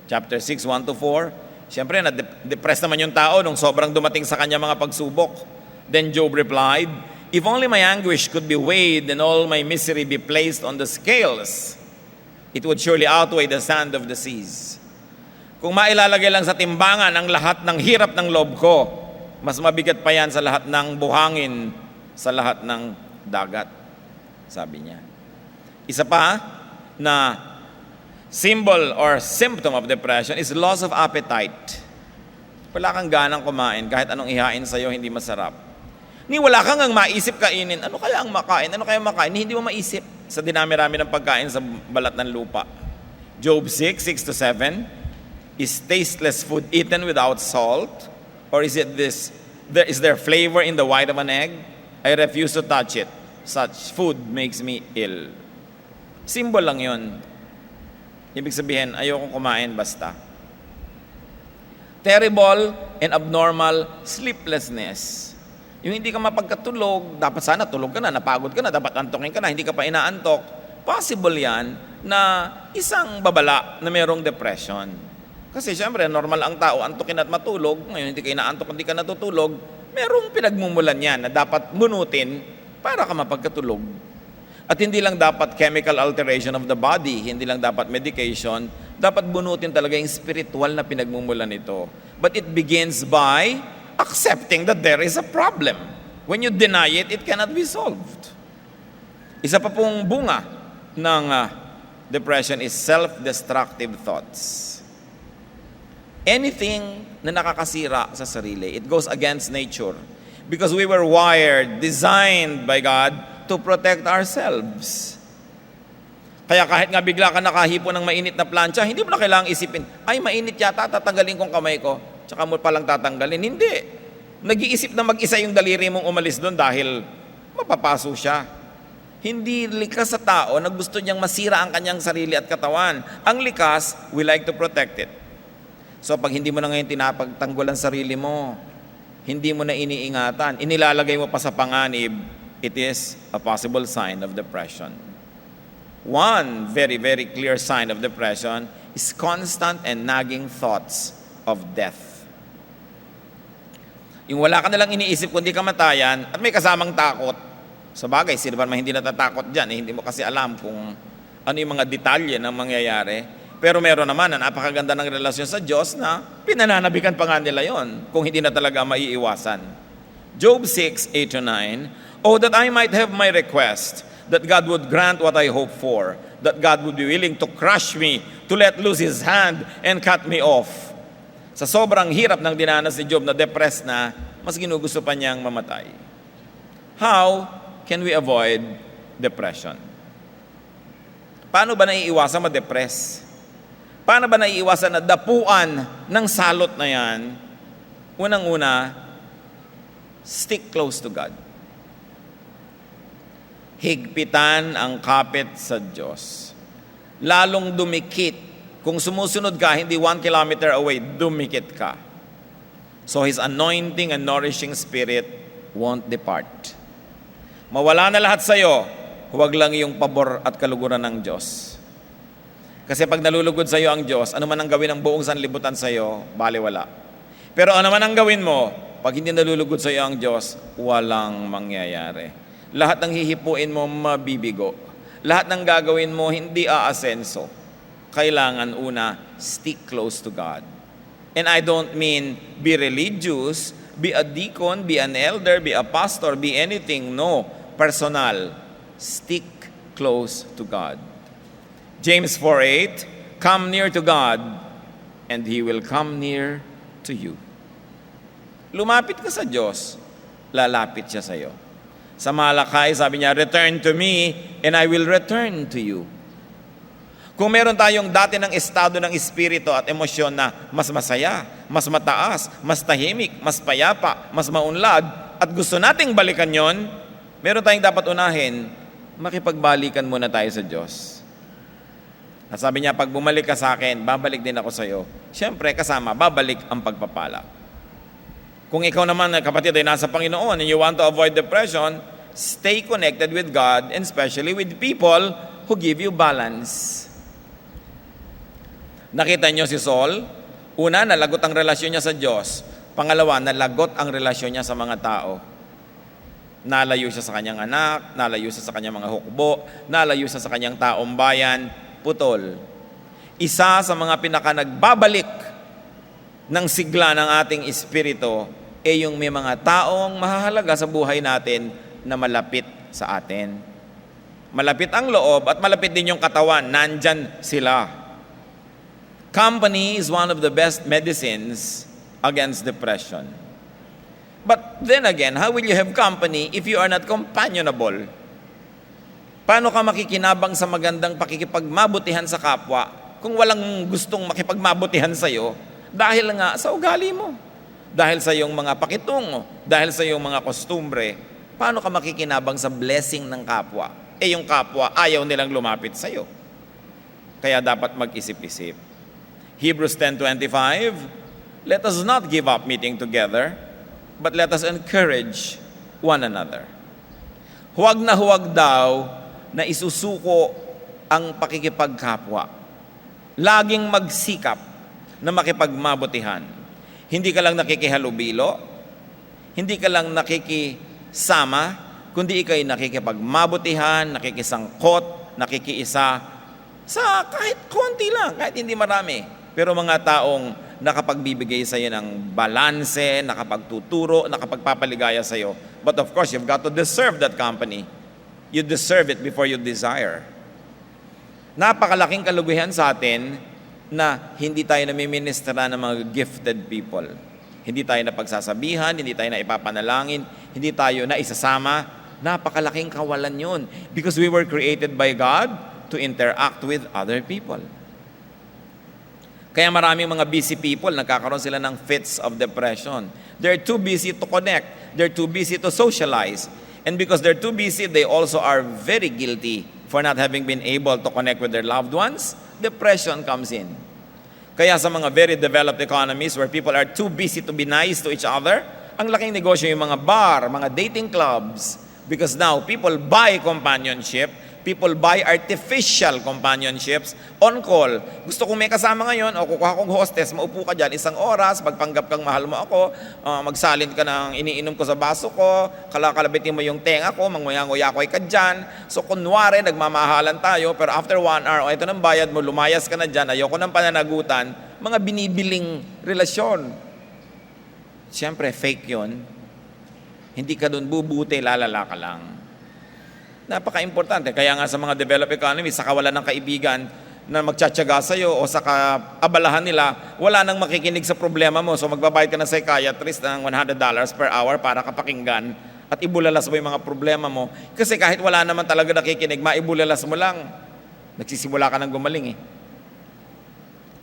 chapter 6, 1-4. Siyempre, na-depressed naman yung tao nung sobrang dumating sa kanya mga pagsubok. Then Job replied, "If only my anguish could be weighed and all my misery be placed on the scales, it would surely outweigh the sand of the seas." Kung mailalagay lang sa timbangan ang lahat ng hirap ng loob ko, mas mabigat pa yan sa lahat ng buhangin, sa lahat ng dagat, sabi niya. Isa pa na symbol or symptom of depression is loss of appetite. Wala kang ganang kumain, kahit anong ihain sa'yo, hindi masarap. Ni wala kang ang maisip kainin. Ano kaya ang makain? Ano kaya makain? Hindi mo maisip sa dinami-rami ng pagkain sa balat ng lupa. Job 6, 6-7, "Is tasteless food eaten without salt? Or is there flavor in the white of an egg? I refuse to touch it. Such food makes me ill." Symbol lang yun. Ibig sabihin, ayokong kumain basta. Terrible and abnormal sleeplessness. Yung hindi ka mapagkatulog, dapat sana tulog ka na, napagod ka na, dapat antokin ka na, hindi ka pa inaantok. Possible yan na isang babala na mayroong depression. Kasi syempre, normal ang tao, antokin at matulog. Ngayon, hindi ka inaantok, hindi ka natutulog. Merong pinagmumulan yan na dapat bunutin para ka mapagkatulog. At hindi lang dapat chemical alteration of the body, hindi lang dapat medication, dapat bunutin talaga yung spiritual na pinagmumulan nito. But it begins by accepting that there is a problem. When you deny it, it cannot be solved. Isa pa pong bunga ng depression is self-destructive thoughts. Anything na nakakasira sa sarili, it goes against nature. Because we were wired, designed by God to protect ourselves. Kaya kahit nga bigla ka nakahipo ng mainit na plancha, hindi mo na kailangang isipin, ay mainit yata, tatanggalin kong kamay ko. Tsaka mo palang tatanggalin. Hindi. Nag-iisip na mag-isa yung daliri mong umalis doon dahil mapapaso siya. Hindi likas sa tao na gusto niyang masira ang kanyang sarili at katawan. Ang likas, we like to protect it. So pag hindi mo na ngayon tinapagtanggol ang sarili mo, hindi mo na iniingatan, inilalagay mo pa sa panganib, it is a possible sign of depression. One very, very clear sign of depression is constant and nagging thoughts of death. Yung wala ka nalang iniisip kundi kamatayan at may kasamang takot. Sa bagay, sino ba hindi natatakot dyan? Hindi mo kasi alam kung ano yung mga detalye ng mangyayari. Pero meron naman na napakaganda ng relasyon sa Diyos na pinananabikan pa nga nila yon kung hindi na talaga maiiwasan. Job 6, 8-9, "Oh, that I might have my request, that God would grant what I hope for, that God would be willing to crush me, to let loose His hand and cut me off." Sa sobrang hirap ng dinanas ni Job na depressed na, mas ginugusto pa niyang mamatay. How can we avoid depression? Paano ba naiiwasan ma-depress? Paano ba naiiwasan na dapuan ng salot na yan? Unang-una, stick close to God. Higpitan ang kapit sa Diyos. Lalong dumikit. Kung sumusunod ka, hindi 1 kilometer away, dumikit ka. So His anointing and nourishing spirit won't depart. Mawala na lahat sa'yo, huwag lang yung pabor at kaluguran ng Diyos. Kasi pag nalulugod sa'yo ang Diyos, ano man ang gawin ng buong sanlibutan sa'yo, baliwala. Pero ano man ang gawin mo, pag hindi nalulugod sa'yo ang Diyos, walang mangyayari. lahat ng hihipuin mo mabibigo. Lahat ng gagawin mo hindi aasenso. Kailangan una, stick close to God. And I don't mean be religious, be a deacon, be an elder, be a pastor, be anything. No, personal. Stick close to God. James 4:8, come near to God, and He will come near to you. Lumapit ka sa Diyos, lalapit siya sa iyo. Sa Malakay, sabi niya, return to me, and I will return to you. Kung meron tayong dati ng estado ng espiritu at emosyon na mas masaya, mas mataas, mas tahimik, mas payapa, mas maunlad, at gusto nating balikan yon, meron tayong dapat unahin, makipagbalikan muna tayo sa Diyos. At sabi niya, pag bumalik ka sa akin, babalik din ako sa iyo. Siyempre, kasama, babalik ang pagpapala. Kung ikaw naman, kapatid, ay nasa Panginoon and you want to avoid depression, stay connected with God and especially with people who give you balance. Nakita niyo si Saul? Una, nalagot ang relasyon niya sa Diyos. Pangalawa, nalagot ang relasyon niya sa mga tao. Nalayo siya sa kanyang anak, nalayo siya sa kanyang mga hukbo, nalayo siya sa kanyang taong bayan, putol. Isa sa mga pinaka-nagbabalik ng sigla ng ating espiritu ay yung may mga taong mahahalaga sa buhay natin na malapit sa atin. Malapit ang loob at malapit din yung katawan. Nandyan sila. Company is one of the best medicines against depression. But then again, how will you have company if you are not companionable? Paano ka makikinabang sa magandang pakikipagmabutihan sa kapwa kung walang gustong makipagmabutihan sa iyo dahil nga sa ugali mo, dahil sa iyong mga pakitungo, dahil sa iyong mga kostumbre? Paano ka makikinabang sa blessing ng kapwa? Yung kapwa ayaw nilang lumapit sa iyo. Kaya dapat mag-isip-isip. Hebrews 10:25, let us not give up meeting together, but let us encourage one another. Huwag na huwag daw na isusuko ang pakikipagkapwa. Laging magsikap na makipagmabutihan. Hindi ka lang nakikihalubilo, hindi ka lang nakikisama, kundi ikay nakikipagmabutihan, nakikisangkot, nakikiisa sa kahit konti lang, kahit hindi marami. Pero mga taong nakapagbibigay sa iyo ng balanse, nakapagtuturo, nakapagpapaligaya sa iyo. But of course, you've got to deserve that company. You deserve it before you desire. Napakalaking kalugihan sa atin na hindi tayo namiministera ng mga gifted people. Hindi tayo napagsasabihan, hindi tayo na ipapanalangin, hindi tayo na isasama. Napakalaking kawalan yun. Because we were created by God to interact with other people. Kaya maraming mga busy people, nagkakaroon sila ng fits of depression. They're too busy to connect. They're too busy to socialize. And because they're too busy, they also are very guilty for not having been able to connect with their loved ones. Depression comes in. Kaya sa mga very developed economies where people are too busy to be nice to each other, ang laking negosyo yung mga bar, mga dating clubs. Because now, people buy companionship. People buy artificial companionships on call. Gusto kong may kasama ngayon, o kukuha kong hostess, maupo ka dyan 1 oras, magpanggap kang mahal mo ako, magsalin ka ng iniinom ko sa baso ko, kalakalabitin mo yung tenga ko, manguya-nguya-koy ka dyan. So kunwari, nagmamahalan tayo, pero after 1 hour, ito ng bayad mo, lumayas ka na dyan, ayoko ng pananagutan, mga binibiling relasyon. Siyempre, fake yon. Hindi ka dun bubuti, lalala ka lang. Napaka-importante. Kaya nga sa mga developed economies, sa kawalan ng kaibigan na magtsatsaga sa'yo o sa kaabalahan nila, wala nang makikinig sa problema mo. So magbabayad ka ng psychiatrist ng $100 per hour para kapakinggan at ibulalas mo yung mga problema mo. Kasi kahit wala naman talaga nakikinig, maibulalas mo lang. Nagsisimula ka ng gumaling eh.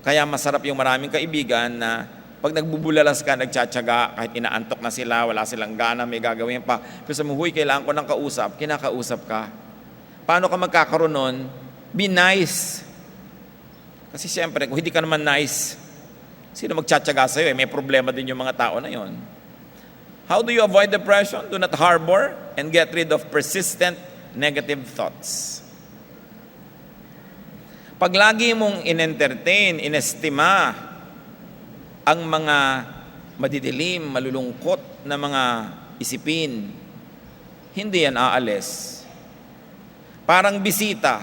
Kaya masarap yung maraming kaibigan na pag nagbubulalas ka, nagtsatsaga, kahit inaantok na sila, wala silang gana, may gagawin pa. Pero sa huy, kailangan ko ng kausap, kinakausap ka. Paano ka magkakaroon nun? Be nice. Kasi siyempre, kung hindi ka naman nice, sino magtsatsaga sa'yo? May problema din yung mga tao na yon. How do you avoid depression? Do not harbor and get rid of persistent negative thoughts. Pag lagi mong in-entertain, inestima, ang mga madidilim, malulungkot na mga isipin, hindi yan aalis. Parang bisita.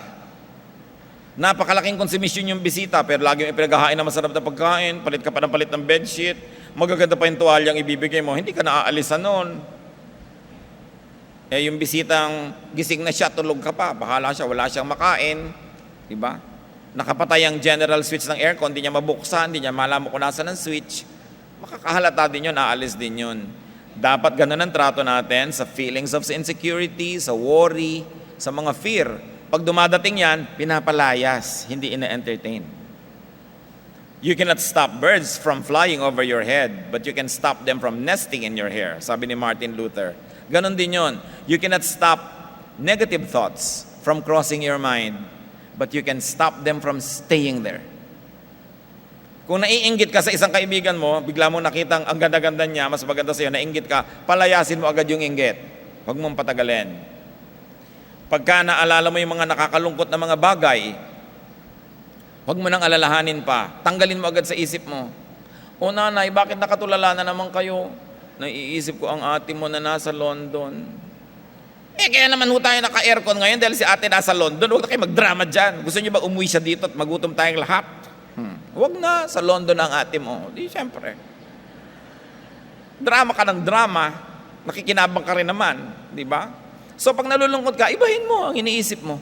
Napakalaking konsumisyon yung bisita, pero lagi mo ipinaghahain na masarap na pagkain, palit ka pa ng palit ng bedsheet, magaganda pa yung tuwalyang ibibigay mo, hindi ka naaalisan nun. Yung bisitang gising na siya, tulog ka pa, bahala siya, wala siyang makain, di ba? Nakapatay ang general switch ng aircon, hindi niya mabuksan, hindi niya malaman kung nasa ng switch, makakahalata din yun, aalis din yun. Dapat ganun ang trato natin sa feelings of insecurity, sa worry, sa mga fear. Pag dumadating yan, pinapalayas, hindi ina-entertain. You cannot stop birds from flying over your head, but you can stop them from nesting in your hair, sabi ni Martin Luther. Ganon din yon. You cannot stop negative thoughts from crossing your mind, but you can stop them from staying there. Kung naiinggit ka sa isang kaibigan mo, bigla mo nakitang ang ganda-ganda niya, mas maganda sa'yo, naiinggit ka, palayasin mo agad yung inggit. Huwag mong patagalin. Pagka naalala mo yung mga nakakalungkot na mga bagay, huwag mo nang alalahanin pa. Tanggalin mo agad sa isip mo. O nanay, bakit nakatulala na naman kayo? Naiisip ko ang ate mo na nasa London. Kaya naman ho tayo naka-aircon ngayon dahil si ate nasa London. Huwag na kayo magdrama dyan. Gusto niyo ba umuwi siya dito at magutom tayong lahat? Huwag na, sa London ang ate mo. Di, siyempre. Drama ka ng drama, nakikinabang ka rin naman. Di ba? So pag nalulungkot ka, ibahin mo ang iniisip mo.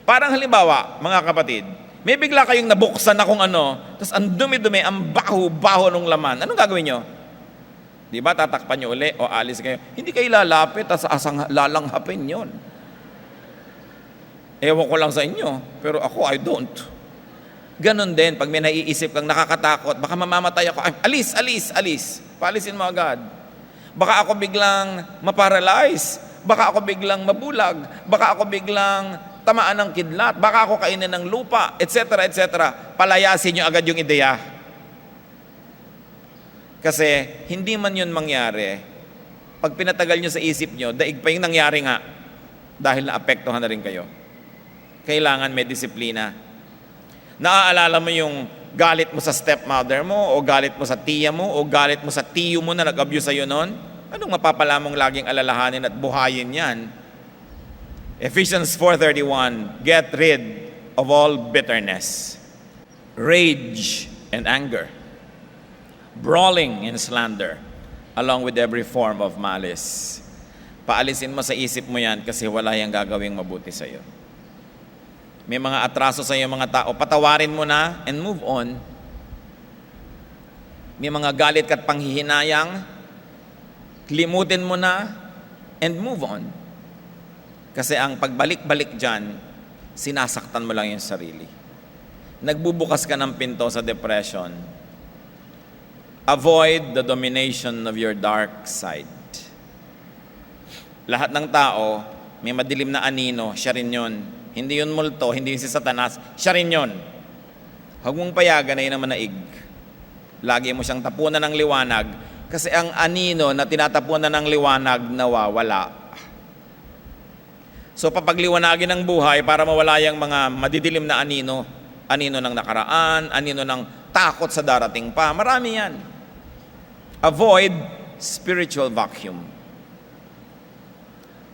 Parang halimbawa, mga kapatid, may bigla kayong nabuksan na kung ano, tapos ang dumi-dumi, ang baho-baho ng laman. Anong gagawin nyo? Di ba, tatakpan nyo uli o alis kayo. Hindi kayo lalapit, tapos lalanghapin yon. Ewan ko lang sa inyo, pero ako, I don't. Ganon din, pag may naiisip kang nakakatakot, baka mamamatay ako, alis, alis, alis. Paalisin mo agad. Baka ako biglang maparalyze. Baka ako biglang mabulag, baka ako biglang tamaan ng kidlat, baka ako kainin ng lupa, etc., etc. Palayasin nyo agad yung ideya. Kasi hindi man yun mangyari, pag pinatagal nyo sa isip nyo, daig pa yung nangyari nga, dahil naapektuhan na rin kayo. Kailangan may disiplina. Naaalala mo yung galit mo sa stepmother mo, o galit mo sa tiya mo, o galit mo sa tiyo mo na nag-abuse sa'yo noon? Anong mapapala mong laging alalahanin at buhayin yan? Ephesians 4:31, get rid of all bitterness, rage and anger, brawling and slander, along with every form of malice. Paalisin mo sa isip mo yan kasi wala yang gagawing mabuti sa iyo. May mga atraso sa iyo mga tao, patawarin mo na and move on. May mga galit at panghihinayang, limutin mo na and move on. Kasi ang pagbalik-balik dyan, sinasaktan mo lang yung sarili. Nagbubukas ka ng pinto sa depression. Avoid the domination of your dark side. Lahat ng tao, may madilim na anino, siya rin yun. Hindi yun multo, hindi yun si Satanas, siya rin yun. Huwag mong payagan na yun ang manaig. Lagi mo siyang tapunan ng liwanag, kasi ang anino na tinatapunan ng liwanag nawawala. So papagliwanagin ng buhay para mawala yung mga madidilim na anino. Anino ng nakaraan, anino ng takot sa darating pa. Marami yan. Avoid spiritual vacuum.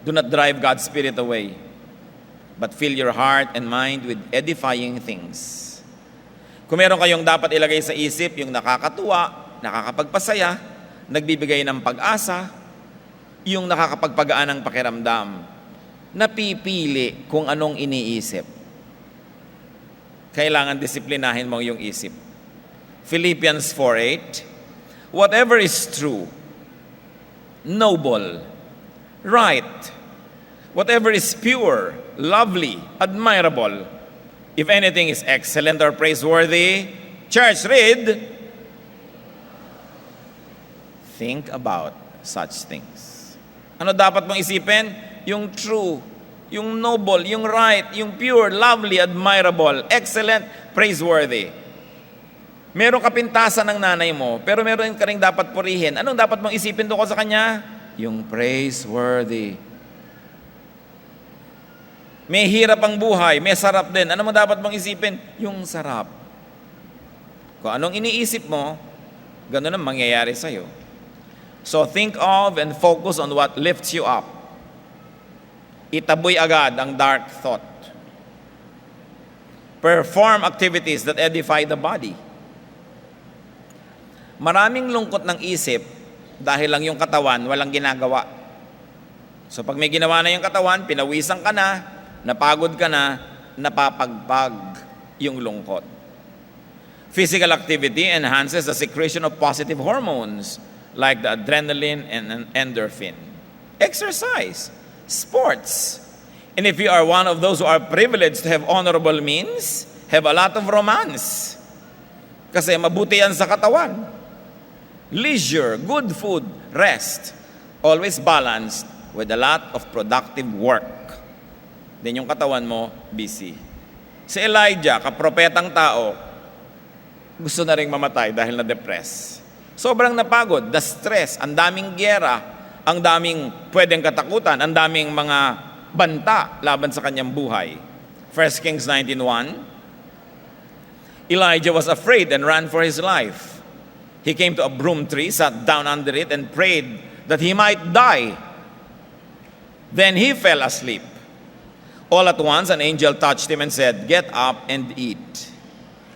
Do not drive God's Spirit away, but fill your heart and mind with edifying things. Kung meron kayong dapat ilagay sa isip, yung nakakatuwa, nakakapagpasaya, nagbibigay ng pag-asa, yung nakakapagpagaan ng pakiramdam, napipili kung anong iniisip. Kailangan disiplinahin mo yung isip. Philippians 4:8, whatever is true, noble, right, whatever is pure, lovely, admirable, if anything is excellent or praiseworthy, church, read, think about such things. Ano dapat mong isipin? Yung true, yung noble, yung right, yung pure, lovely, admirable, excellent, praiseworthy. Meron ka pintasan ng nanay mo, pero meron ka rin dapat purihin. Anong dapat mong isipin doon sa kanya? Yung praiseworthy. May hirap ang buhay, may sarap din. Ano mo dapat mong isipin? Yung sarap. Kung anong iniisip mo, ganun ang mangyayari sa'yo. So think of and focus on what lifts you up. Itaboy agad ang dark thought. Perform activities that edify the body. Maraming lungkot ng isip dahil lang yung katawan walang ginagawa. So pag may ginawa na yung katawan, pinawisan ka na, napagod ka na, napapagpag yung lungkot. Physical activity enhances the secretion of positive hormones like the adrenaline and endorphin. Exercise, sports. And if you are one of those who are privileged to have honorable means, have a lot of romance. Kasi mabuti yan sa katawan. Leisure, good food, rest. Always balanced with a lot of productive work. Then yung katawan mo, busy. Si Elijah, kapropetang tao, gusto na rin mamatay dahil na-depress. Sobrang napagod, the stress, ang daming gyera, ang daming pwedeng katakutan, ang daming mga banta laban sa kanyang buhay. 1 Kings 19:1, Elijah was afraid and ran for his life. He came to a broom tree, sat down under it, and prayed that he might die. Then he fell asleep. All at once, an angel touched him and said, "Get up and eat."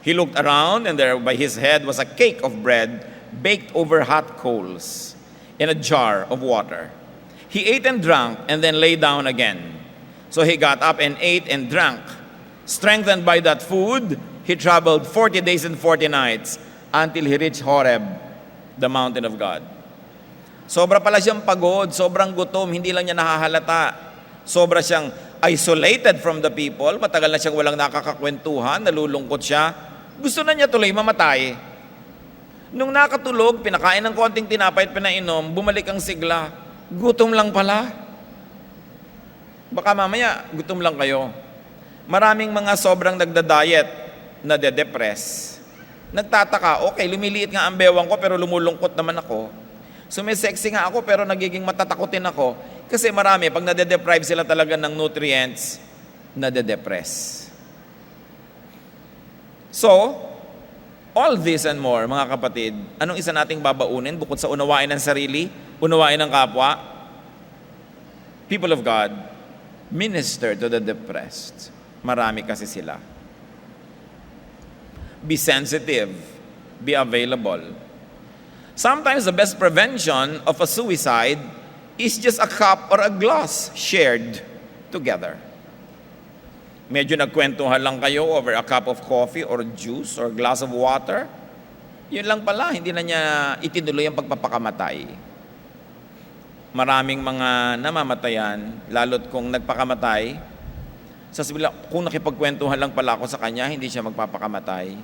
He looked around, and there by his head was a cake of bread baked over hot coals in a jar of water. He ate and drank, and then lay down again. So he got up and ate and drank. Strengthened by that food, he traveled 40 days and 40 nights until he reached Horeb, the mountain of God. Sobra pala siyang pagod, sobrang gutom, hindi lang niya nahahalata. Sobra siyang isolated from the people, matagal na siyang walang nakakakwentuhan, nalulungkot siya. Gusto na niya tuloy mamatay. Nung nakatulog, pinakain ng konting tinapay at pinainom, bumalik ang sigla. Gutom lang pala. Baka mamaya, gutom lang kayo. Maraming mga sobrang nagda-diet na de-depress. Nagtataka, okay, lumiliit nga ang bewang ko pero lumulungkot naman ako. Sumisexy nga ako pero nagiging matatakutin ako. Kasi marami, pag nade-deprive sila talaga ng nutrients, nade-depress. So, all this and more, mga kapatid, anong isa nating babaunin bukod sa unawain ng sarili, unawain ng kapwa? People of God, minister to the depressed. Marami kasi sila. Be sensitive. Be available. Sometimes the best prevention of a suicide is just a cup or a glass shared together. Medyo nagkwentuhan lang kayo over a cup of coffee or juice or glass of water. Yun lang pala, hindi na niya itinuloy ang pagpapakamatay. Maraming mga namamatayan, lalo't kung nagpakamatay, sasabihin lang, kung nakipagkwentuhan lang pala ako sa kanya, hindi siya magpapakamatay.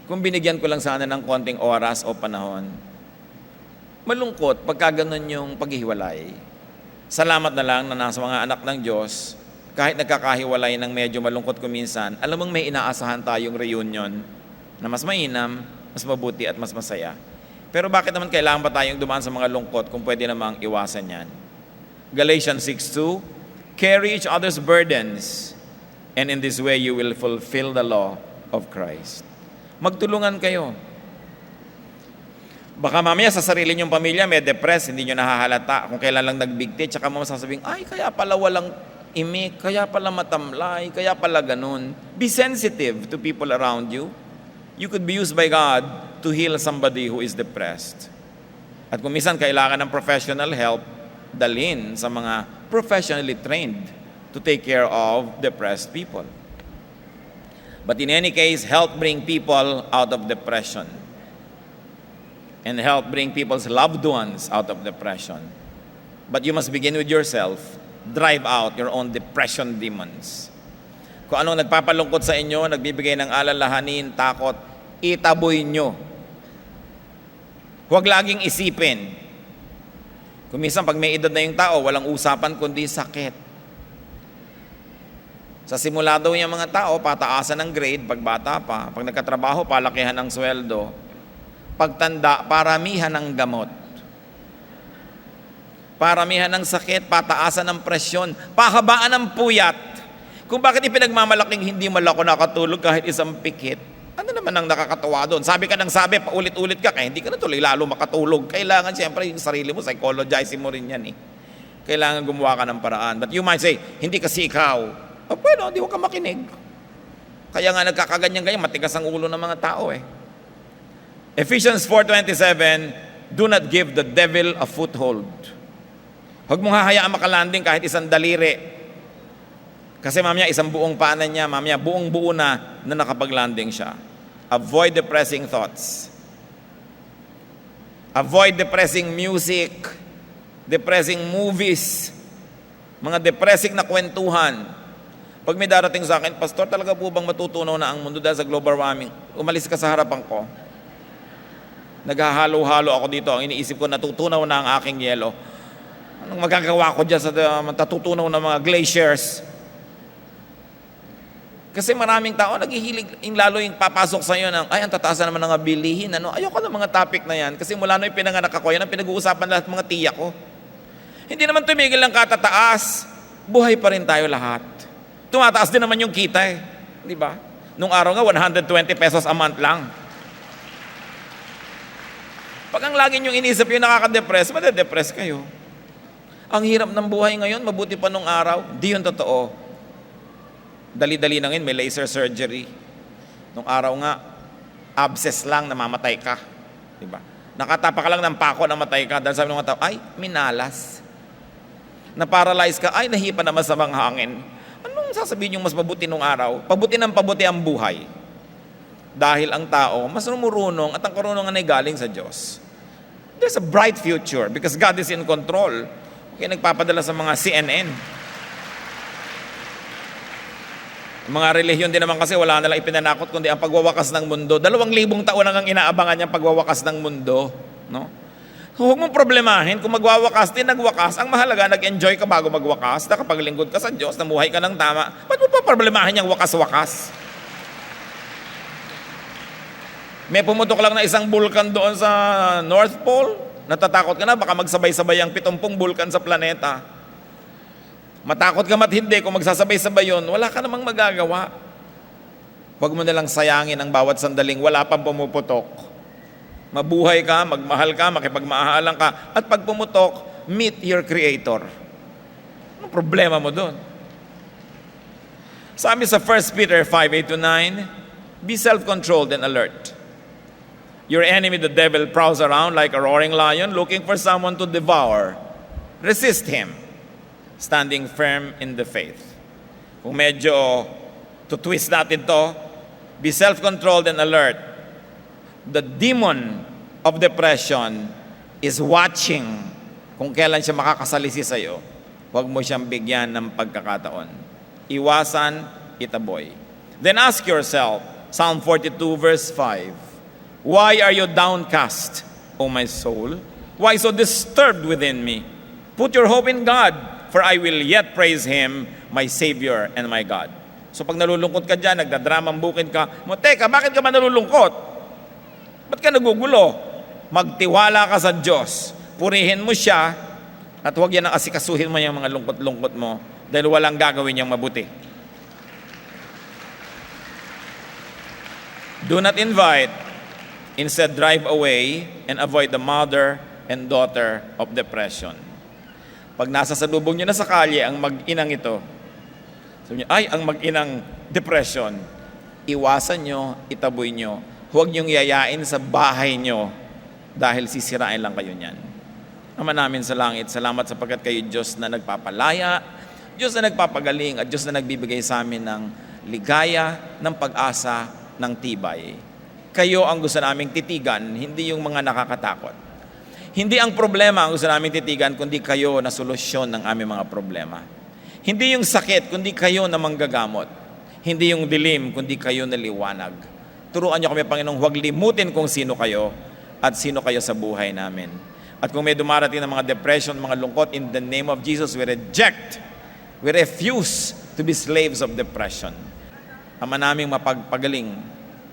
Kung binigyan ko lang sana ng konting oras o panahon. Malungkot pagka ganun yung paghihiwalay. Salamat na lang na nasa mga anak ng Diyos, kahit nagkakahiwalay ng medyo malungkot kuminsan, alam mong may inaasahan tayong reunion na mas mainam, mas mabuti at mas masaya. Pero bakit naman kailangan ba tayong dumaan sa mga lungkot kung pwede namang iwasan yan? Galatians 6:2, carry each other's burdens, and in this way you will fulfill the law of Christ. Magtulungan kayo. Baka mamaya sa sarili niyong pamilya may depressed, hindi niyo nahahalata. Kung kailan lang nagbigti, tsaka mo masasabing, ay, kaya pala walang imik, kaya pala matamlay, kaya pala ganun. Be sensitive to people around you. You could be used by God to heal somebody who is depressed. At kung minsan kailangan ng professional help, dalhin sa mga professionally trained to take care of depressed people. But in any case, help bring people out of depression. And help bring people's loved ones out of depression. But you must begin with yourself. Drive out your own depression demons. Kung anong nagpapalungkot sa inyo, nagbibigay ng alalahanin, takot, itaboy nyo. Huwag laging isipin. Kung minsan pag may edad na yung tao, walang usapan kundi sakit. Sa simula daw yung mga tao, pataasan ng grade pag bata pa. Pag nagkatrabaho, palakihan ng sweldo. Pagtanda, paramihan ng gamot. Paramihan ng sakit, pataasan ng presyon, pahabaan ng puyat. Kung bakit ipinagmamalaking hindi man ako nakatulog kahit isang pikit, ano naman ang nakakatawa doon? Sabi ka ng sabi, paulit-ulit ka, kaya hindi ka na tuloy lalo makatulog. Kailangan siyempre yung sarili mo, psychologize mo rin yan eh. Kailangan gumawa ka ng paraan. But you might say, hindi kasi ikaw. Bueno, di huwag ka makinig. Kaya nga nagkakaganyan-ganyan, matigas ang ulo ng mga tao eh. Ephesians 4:27, do not give the devil a foothold. Huwag mong hahayaan makalanding kahit isang daliri. Kasi mamaya isang buong paanan niya, mamaya buong buo na nakapaglanding siya. Avoid depressing thoughts. Avoid depressing music, depressing movies, mga depressing na kwentuhan. Pag may darating sa akin, Pastor, talaga po bang matutunaw na ang mundo dahil sa global warming? Umalis ka sa harapan ko. Naghahalo-halo ako dito. Ang iniisip ko, natutunaw na ang aking yelo. Anong magagawa ko dyan sa matutunaw na mga glaciers? Kasi maraming tao naghihilig, lalo yung papasok sa iyo ng, ay, ang tataasan naman ng bilihin. Ayoko ng mga topic na yan. Kasi mula nung pinanganak ako, yan ang pinag-uusapan lahat mga tiyak ko. Hindi naman tumigil ng katataas. Buhay pa rin tayo lahat. Tumataas din naman yung kita eh. Di ba? Nung araw nga, 120 pesos a month lang. Pag ang lagi niyong inisip yung nakaka-depress, made-depress kayo. Ang hirap ng buhay ngayon, mabuti pa nung araw. Di yun totoo. Dali-dali na ngayon, may laser surgery. Nung araw nga, abscess lang, namamatay ka. Di ba? Nakatapa ka lang ng pako, namatay ka. Dahil sabi ng mga tao, ay, minalas. Na-paralyze ka, ay, nahipa na masamang hangin. Anong sasabihin yung mas mabuti nung araw? Pabuti ng pabuti ang buhay. Dahil ang tao, mas rumurunong at ang karunungan ay galing sa Diyos. There's a bright future because God is in control. Kaya nagpapadala sa mga CNN. Mga relihiyon din naman kasi wala nalang ipinanakot kundi ang pagwawakas ng mundo. 2,000 taon nang inaabangan niya ang pagwawakas ng mundo. No? Huwag mong problemahin kung magwawakas din, nagwakas. Ang mahalaga, nag-enjoy ka bago magwakas. Nakapaglingkod ka sa Diyos, namuhay ka ng tama. Ba't mo pa problemahin yung wakas-wakas? May pumutok lang na isang bulkan doon sa North Pole. Natatakot ka na, baka magsabay-sabay ang 70 bulkan sa planeta. Matakot ka mat hindi, kung magsasabay-sabay yun, wala ka namang magagawa. Huwag mo nalang sayangin ang bawat sandaling wala pang pumuputok. Mabuhay ka, magmahal ka, makipagmahalan ka, at pag pumutok, meet your Creator. Anong problema mo doon? Sabi sa 1 Peter 5:8-9, be self-controlled and alert. Your enemy, the devil, prowls around like a roaring lion looking for someone to devour. Resist him, standing firm in the faith. Kung medyo to-twist natin to, be self-controlled and alert. The demon of depression is watching kung kailan siya makakasalisi sa iyo. Huwag mo siyang bigyan ng pagkakataon. Iwasan, itaboy. Then ask yourself, Psalm 42 verse 5, why are you downcast, O my soul? Why so disturbed within me? Put your hope in God, for I will yet praise Him, my Savior and my God. So pag nalulungkot ka dyan, nagdadramang bukid ka, teka, bakit ka ba nalulungkot? Ba't ka nagugulo? Magtiwala ka sa Diyos. Purihin mo siya at huwag yan ang asikasuhin mo yung mga lungkot-lungkot mo dahil walang gagawin niyang mabuti. Do not invite, instead drive away and avoid the mother and daughter of depression. Pag nasa salubong niyo na sa kalye ang mag-inang ito, sabi niyo, ay, ang mag-inang depression, iwasan niyo, itaboy niyo. Huwag niyong yayain sa bahay niyo dahil sisirain lang kayo niyan. Ama namin sa langit, salamat sapagkat kayo Diyos na nagpapalaya, Diyos na nagpapagaling, at Diyos na nagbibigay sa amin ng ligaya, ng pag-asa, ng tibay. Kayo ang gusto naming titigan, hindi yung mga nakakatakot. Hindi ang problema ang gusto naming titigan, kundi kayo na solusyon ng aming mga problema. Hindi yung sakit, kundi kayo na manggagamot. Hindi yung dilim, kundi kayo na liwanag. Turuan niyo kami, Panginoong, huwag limutin kung sino kayo at sino kayo sa buhay namin. At kung may dumarating na mga depression, mga lungkot, in the name of Jesus, we reject, we refuse to be slaves of depression. Ama naming mapagpagaling,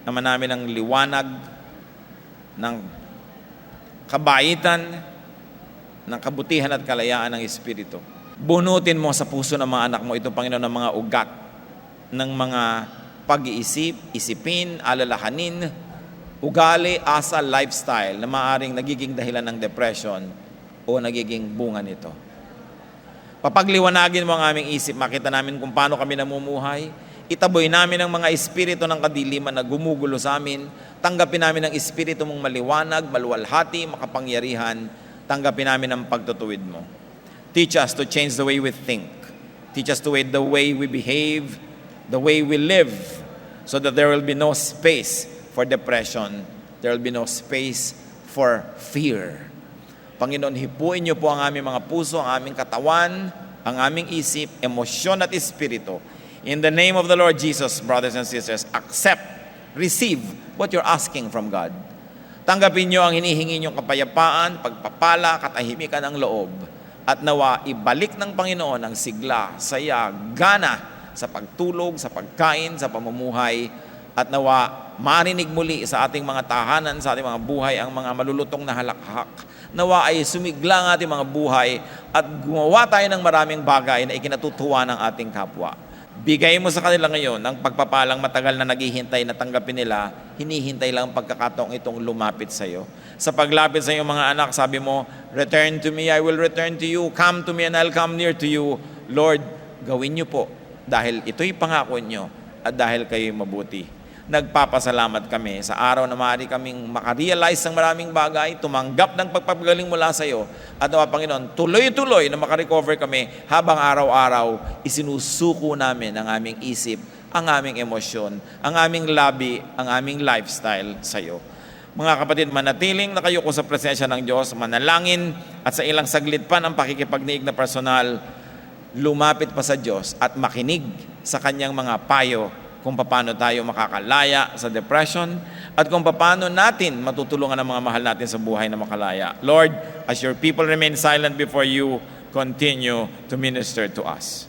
Ama namin ng liwanag, ng kabaitan, ng kabutihan at kalayaan ng Espiritu. Bunutin mo sa puso ng mga anak mo ito, Panginoon, ng mga ugat, ng mga pag-iisip, isipin, alalahanin, ugali, asa, lifestyle na maaaring nagiging dahilan ng depression o nagiging bunga nito. Papagliwanagin mo ang aming isip, makita namin kung paano kami namumuhay. Itaboy namin ang mga espiritu ng kadiliman na gumugulo sa amin. Tanggapin namin ang espiritu mong maliwanag, maluwalhati, makapangyarihan. Tanggapin namin ang pagtutuwid mo. Teach us to change the way we think. Teach us to the way we behave, the way we live, so that there will be no space for depression. There will be no space for fear. Panginoon, hipuin niyo po ang aming mga puso, ang aming katawan, ang aming isip, emosyon at espiritu. In the name of the Lord Jesus, brothers and sisters, accept, receive what you're asking from God. Tanggapin niyo ang hinihingi niyong kapayapaan, pagpapala, katahimikan ng loob. At nawa, ibalik ng Panginoon ang sigla, saya, gana sa pagtulog, sa pagkain, sa pamumuhay. At nawa, marinig muli sa ating mga tahanan, sa ating mga buhay, ang mga malulutong na halakhak. Nawa ay sumigla ang ating mga buhay at gumawa tayo ng maraming bagay na ikinatutuwa ng ating kapwa. Bigay mo sa kanila ngayon ang pagpapalang matagal na naghihintay na tanggapin nila, hinihintay lang ang pagkakataong itong lumapit sa iyo. Sa paglapit sa iyong mga anak, sabi mo, return to me, I will return to you. Come to me and I'll come near to you. Lord, gawin niyo po dahil ito'y pangako niyo at dahil kayo'y mabuti. Nagpapasalamat kami sa araw na maaari kaming makarealize ng maraming bagay, tumanggap ng pagpapagaling mula sa iyo. At nawa, Panginoon, tuloy-tuloy na makarecover kami habang araw-araw isinusuko namin ang aming isip, ang aming emosyon, ang aming labi, ang aming lifestyle sa iyo. Mga kapatid, manatiling nakayuko sa presensya ng Diyos, manalangin at sa ilang saglit pa ng pakikipagniig na personal, lumapit pa sa Diyos at makinig sa Kanyang mga payo kung paano tayo makakalaya sa depression at kung paano natin matutulungan ang mga mahal natin sa buhay na makalaya. Lord, as your people remain silent before you, continue to minister to us.